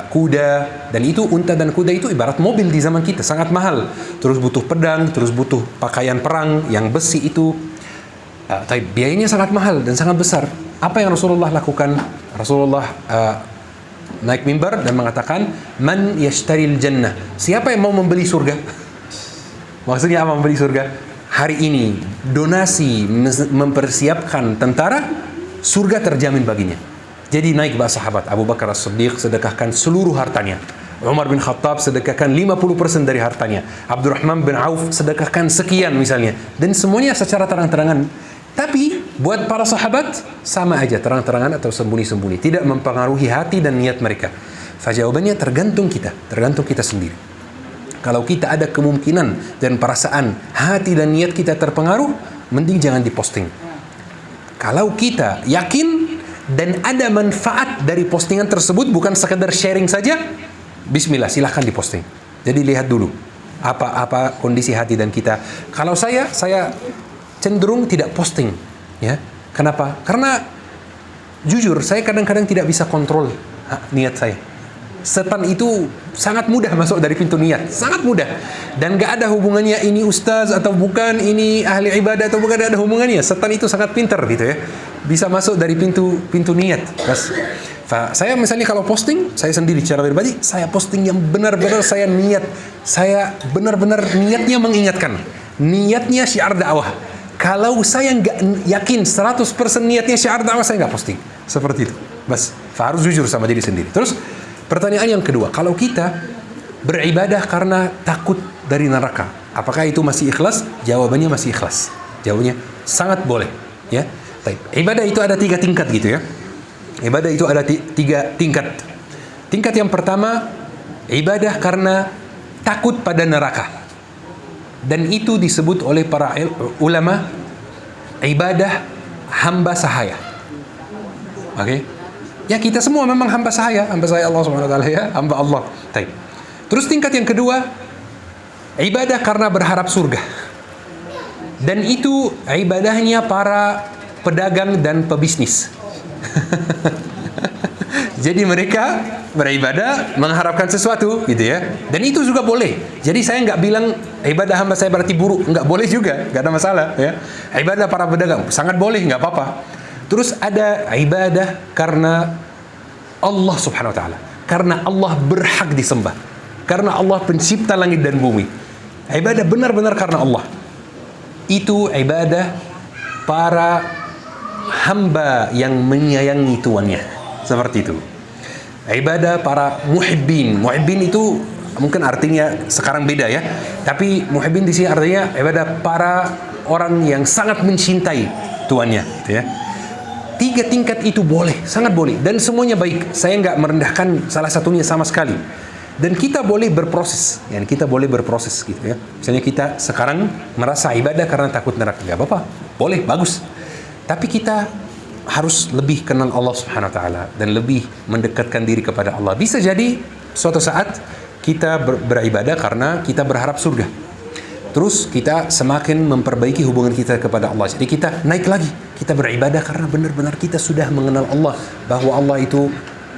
kuda, dan itu unta dan kuda itu ibarat mobil di zaman kita, sangat mahal. Terus butuh pedang, terus butuh pakaian perang yang besi itu. Tapi biayanya sangat mahal dan sangat besar. Apa yang Rasulullah lakukan? Rasulullah naik mimbar dan mengatakan, man yashtaril jannah, siapa yang mau membeli surga? Maksudnya apa membeli surga? Hari ini donasi mempersiapkan tentara, surga terjamin baginya. Jadi naik bahasa sahabat, Abu Bakar As-Siddiq sedekahkan seluruh hartanya, Umar bin Khattab sedekahkan 50% dari hartanya, Abdurrahman bin Auf sedekahkan sekian misalnya, dan semuanya secara terang-terangan. Tapi buat para sahabat sama aja, terang-terangan atau sembunyi-sembunyi, tidak mempengaruhi hati dan niat mereka. Jawabannya tergantung kita sendiri. Kalau kita ada kemungkinan dan perasaan hati dan niat kita terpengaruh, mending jangan diposting. Kalau kita yakin dan ada manfaat dari postingan tersebut, bukan sekadar sharing saja, bismillah, silahkan diposting. Jadi lihat dulu apa kondisi hati dan kita. Kalau saya cenderung tidak posting, ya. Kenapa? Karena jujur saya kadang-kadang tidak bisa kontrol niat saya. Setan itu sangat mudah masuk dari pintu niat, sangat mudah, dan gak ada hubungannya ini ustaz atau bukan, ini ahli ibadah atau bukan, ada hubungannya. Setan itu sangat pintar gitu ya, bisa masuk dari pintu niat. Saya misalnya kalau posting, saya sendiri secara pribadi, saya posting yang benar-benar saya benar-benar niatnya mengingatkan. Niatnya syiar dakwah. Kalau saya nggak yakin 100% niatnya syiar dakwah, saya nggak posting. Seperti itu. Bas, harus jujur sama diri sendiri. Terus, pertanyaan yang kedua, kalau kita beribadah karena takut dari neraka, apakah itu masih ikhlas? Jawabannya masih ikhlas. Jawabannya sangat boleh. Ya, ibadah itu ada 3 tingkat gitu ya. Ibadah itu ada 3 tingkat. Tingkat yang pertama, ibadah karena takut pada neraka. Dan itu disebut oleh para ulama ibadah hamba sahaya. Oke? Ya, kita semua memang hamba sahaya Allah Subhanahu wa taala ya, hamba Allah. Baik. Terus tingkat yang kedua, ibadah karena berharap surga. Dan itu ibadahnya para pedagang dan pebisnis. Jadi mereka beribadah mengharapkan sesuatu gitu ya. Dan itu juga boleh. Jadi saya nggak bilang ibadah hamba saya berarti buruk, nggak boleh juga, nggak ada masalah ya. Ibadah para pedagang sangat boleh, nggak apa-apa. Terus ada ibadah karena Allah Subhanahu wa taala. Karena Allah berhak disembah. Karena Allah pencipta langit dan bumi. Ibadah benar-benar karena Allah. Itu ibadah para hamba yang menyayangi tuannya. Seperti itu. Ibadah para muhibbin. Muhibbin itu mungkin artinya sekarang beda ya. Tapi muhibbin di sini artinya ibadah para orang yang sangat mencintai tuannya, gitu ya. 3 tingkat itu boleh, sangat boleh, dan semuanya baik. Saya nggak merendahkan salah satunya sama sekali. Dan kita boleh berproses, ya, kita boleh berproses gitu ya. Misalnya kita sekarang merasa ibadah karena takut neraka, nggak apa-apa, boleh, bagus. Tapi kita harus lebih kenal Allah Subhanahu wa taala dan lebih mendekatkan diri kepada Allah. Bisa jadi suatu saat kita beribadah karena kita berharap surga. Terus kita semakin memperbaiki hubungan kita kepada Allah. Jadi kita naik lagi. Kita beribadah karena benar-benar kita sudah mengenal Allah, bahwa Allah itu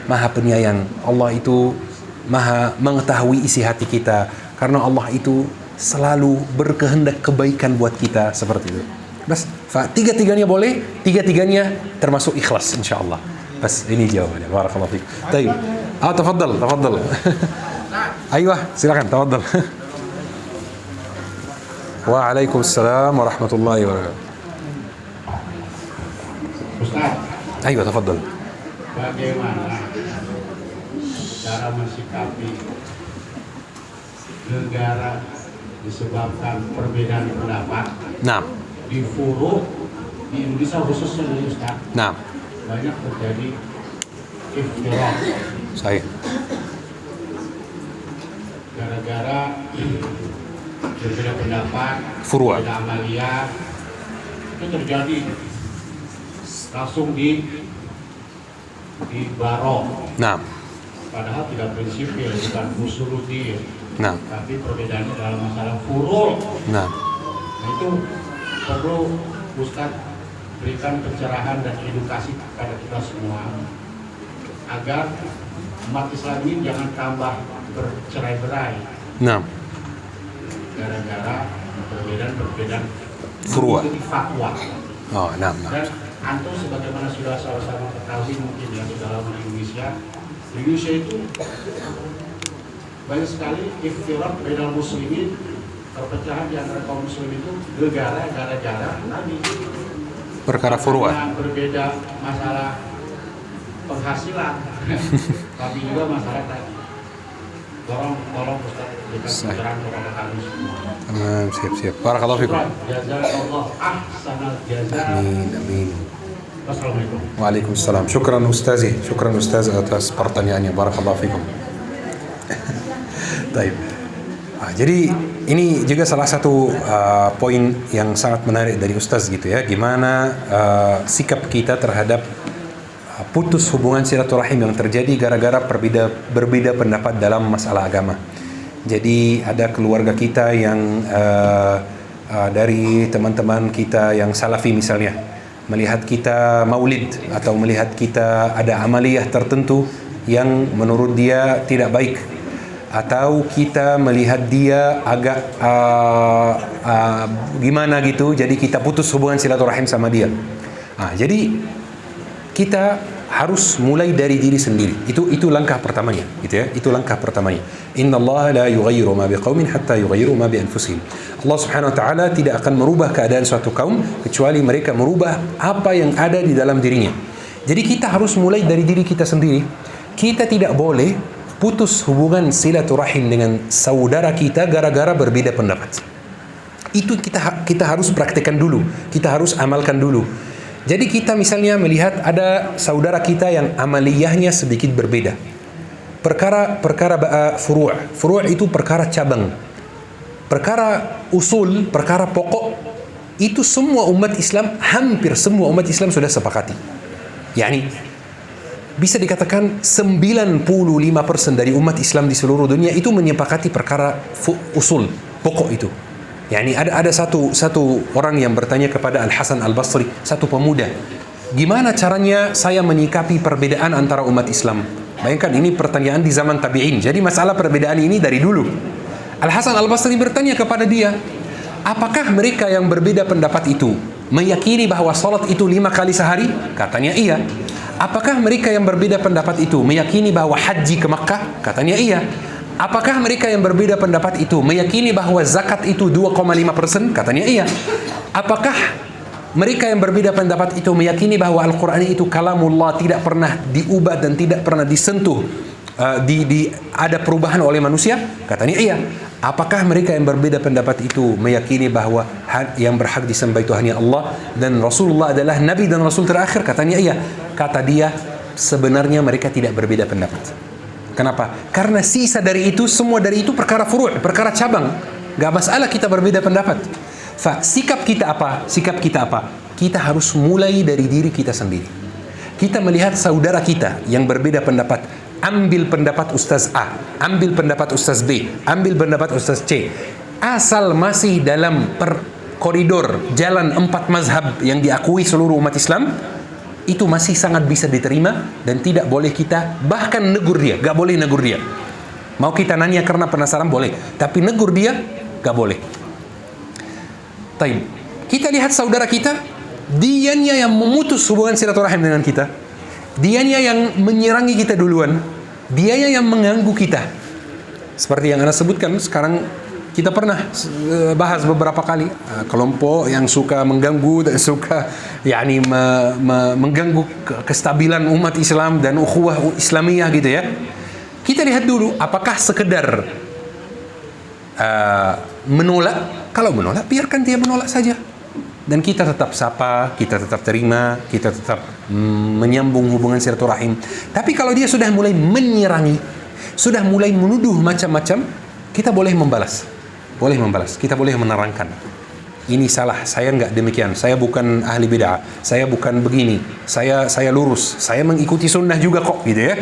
Maha Penyayang. Allah itu Maha mengetahui isi hati kita. Karena Allah itu selalu berkehendak kebaikan buat kita, seperti itu. Bas, 3-tiganya boleh, 3-tiganya termasuk ikhlas insyaallah. Bas, ini jawabannya. Barakallahu fiik. Baik. Tafadhal. Aywa, silakan, tafadhal. Waalaikumsalam warahmatullahi wabarakatuh. Ustaz. Aywa, tafadhal. Bagaimana cara mensikapi negara disebabkan perbedaan pendapat? Nah. Di furu di Indonesia khususnya di Ustaz, banyak terjadi iftiraq. Saya gara-gara berbeda pendapat, furu'a, berbeda amaliyah, itu terjadi langsung di baro. Padahal tidak prinsipil, bukan usuluddin. Tapi perbedaannya dalam masalah furu'. Nah, itu perlu Ustaz berikan pencerahan dan edukasi kepada kita semua agar umat Islam ini jangan tambah bercerai-berai gara-gara perbedaan furu'a, fatwa. Dan antum sebagaimana sudah sama-sama ketahui mungkin ya, di dalam Indonesia itu banyak sekali iftiraq bainal muslimin, perpecahan di antara kaum muslim itu gara-gara tadi perkara furu'a, berbeda masalah penghasilan tapi juga masalah tadi. Tolong Ustaz berikan pencerahan kepada kami semua. Siap. Barakallahu fikum. Jazakallah ahsanal jazaa. Amin. Wassalamualaikum. Waalaikumsalam. Syukran Ustaz atas pertanyaannya. Barakallahu fikum. Baik. Jadi ini juga salah satu poin yang sangat menarik dari Ustaz gitu ya. Gimana sikap kita terhadap putus hubungan silaturahim yang terjadi gara-gara berbeda pendapat dalam masalah agama. Jadi ada keluarga kita yang dari teman-teman kita yang salafi misalnya, melihat kita maulid atau melihat kita ada amaliyah tertentu yang menurut dia tidak baik, atau kita melihat dia agak gimana gitu, jadi kita putus hubungan silaturahim sama dia. Jadi kita harus mulai dari diri sendiri. Itu langkah pertamanya, gitu ya. Itu langkah pertamanya. Innallaha la yughayyiru ma biqaumin hatta yughayyiru ma bi anfusihim. Allah Subhanahu wa taala tidak akan merubah keadaan suatu kaum kecuali mereka merubah apa yang ada di dalam dirinya. Jadi kita harus mulai dari diri kita sendiri. Kita tidak boleh putus hubungan silaturahim dengan saudara kita gara-gara berbeda pendapat. Itu kita harus praktekkan dulu. Kita harus amalkan dulu. Jadi kita misalnya melihat ada saudara kita yang amaliyahnya sedikit berbeda. Perkara furu' itu perkara cabang. Perkara usul, perkara pokok, itu semua umat Islam, hampir semua umat Islam sudah sepakati. Yani bisa dikatakan 95% dari umat Islam di seluruh dunia itu menyepakati perkara usul, pokok itu. Yani ada satu orang yang bertanya kepada Al-Hasan Al-Basri, satu pemuda, gimana caranya saya menyikapi perbedaan antara umat Islam? Bayangkan ini pertanyaan di zaman tabi'in. Jadi masalah perbedaan ini dari dulu. Al-Hasan Al-Basri bertanya kepada dia, apakah mereka yang berbeda pendapat itu meyakini bahwa salat itu 5 kali sehari? Katanya iya. Apakah mereka yang berbeda pendapat itu meyakini bahwa haji ke Makkah? Katanya iya. Apakah mereka yang berbeda pendapat itu meyakini bahwa zakat itu 2,5%? Katanya iya. Apakah mereka yang berbeda pendapat itu meyakini bahwa Al-Quran itu kalamullah, tidak pernah diubah dan tidak pernah disentuh, ada perubahan oleh manusia? Katanya iya. Apakah mereka yang berbeda pendapat itu meyakini bahwa yang berhak disembah itu hanya Allah dan Rasulullah adalah Nabi dan Rasul terakhir? Katanya iya. Kata dia, sebenarnya mereka tidak berbeda pendapat. Kenapa? Karena sisa dari itu, semua dari itu perkara furu', perkara cabang. Gak masalah kita berbeda pendapat. Sikap kita apa? Sikap kita apa? Kita harus mulai dari diri kita sendiri. Kita melihat saudara kita yang berbeda pendapat, ambil pendapat Ustaz A, ambil pendapat Ustaz B, ambil pendapat Ustaz C. Asal masih dalam koridor jalan 4 mazhab yang diakui seluruh umat Islam, itu masih sangat bisa diterima dan tidak boleh kita bahkan negur dia, gak boleh negur dia. Mau kita nanya karena penasaran boleh, tapi negur dia gak boleh. Taib. Kita lihat saudara kita, dianya yang memutus hubungan silaturahim dengan kita, dianya yang menyerangi kita duluan, dianya yang mengganggu kita. Seperti yang Anda sebutkan sekarang, kita pernah bahas beberapa kali kelompok yang suka mengganggu dan suka mengganggu kestabilan umat Islam dan ukhuwah Islamiyah gitu ya. Kita lihat dulu apakah sekedar menolak. Kalau menolak, biarkan dia menolak saja. Dan kita tetap sapa, kita tetap terima, kita tetap menyambung hubungan silaturahim. Tapi kalau dia sudah mulai menyerangi, sudah mulai menuduh macam-macam, kita boleh membalas. Boleh membalas, kita boleh menerangkan. Ini salah, saya enggak demikian. Saya bukan ahli bid'ah, saya bukan begini. Saya lurus, saya mengikuti sunnah juga kok, gitu ya.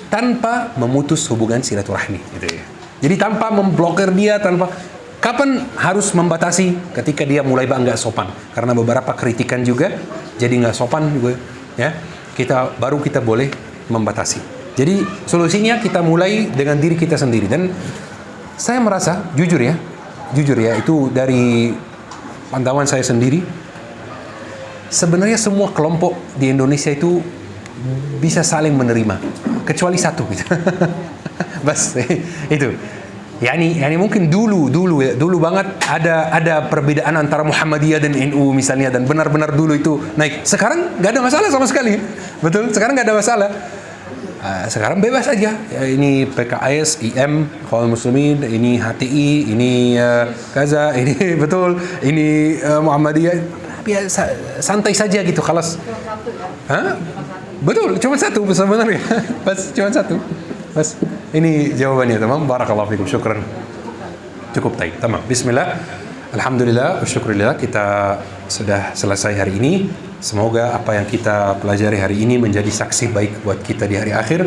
Tanpa memutus hubungan silaturahmi, gitu ya. Jadi tanpa memblokir dia, tanpa kapan harus membatasi ketika dia mulai enggak sopan. Karena beberapa kritikan juga jadi enggak sopan juga, ya. Kita boleh membatasi. Jadi solusinya kita mulai dengan diri kita sendiri. Dan saya merasa, jujur ya, itu dari pantauan saya sendiri, sebenarnya semua kelompok di Indonesia itu bisa saling menerima, kecuali satu gitu. Bas, itu. Yani mungkin dulu banget ada perbedaan antara Muhammadiyah dan NU misalnya, dan benar-benar dulu itu naik. Sekarang nggak ada masalah sama sekali, betul? Sekarang nggak ada masalah. Sekarang bebas aja. Ini PKS, IM, Ikhwanul Muslimin, ini HTI, ini Gaza, ini betul, ini Muhammadiyah. Biasa, santai saja gitu. Kalau betul, cuma satu sebenarnya. Bas, cuma satu. Bas, ini jawabannya, tamam. Barakallahu fikum, syukran. Cukup baik, tamam. Bismillah. Alhamdulillah, syukurillah, kita sudah selesai hari ini. Semoga apa yang kita pelajari hari ini menjadi saksi baik buat kita di hari akhir.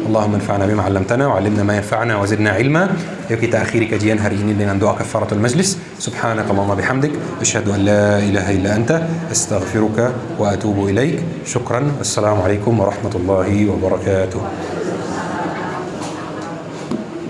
Allahumma anfa'na bima 'allamtana wa 'allimna ma yanfa'una wa zidna ilma. Yuk kita akhiri kajian hari ini dengan doa kafaratul majlis. Subhanakallahumma bihamdik, asyhadu an la ilaha illa anta, astaghfiruka wa atubu ilaik. Syukran. Wassalamualaikum warahmatullahi wabarakatuh.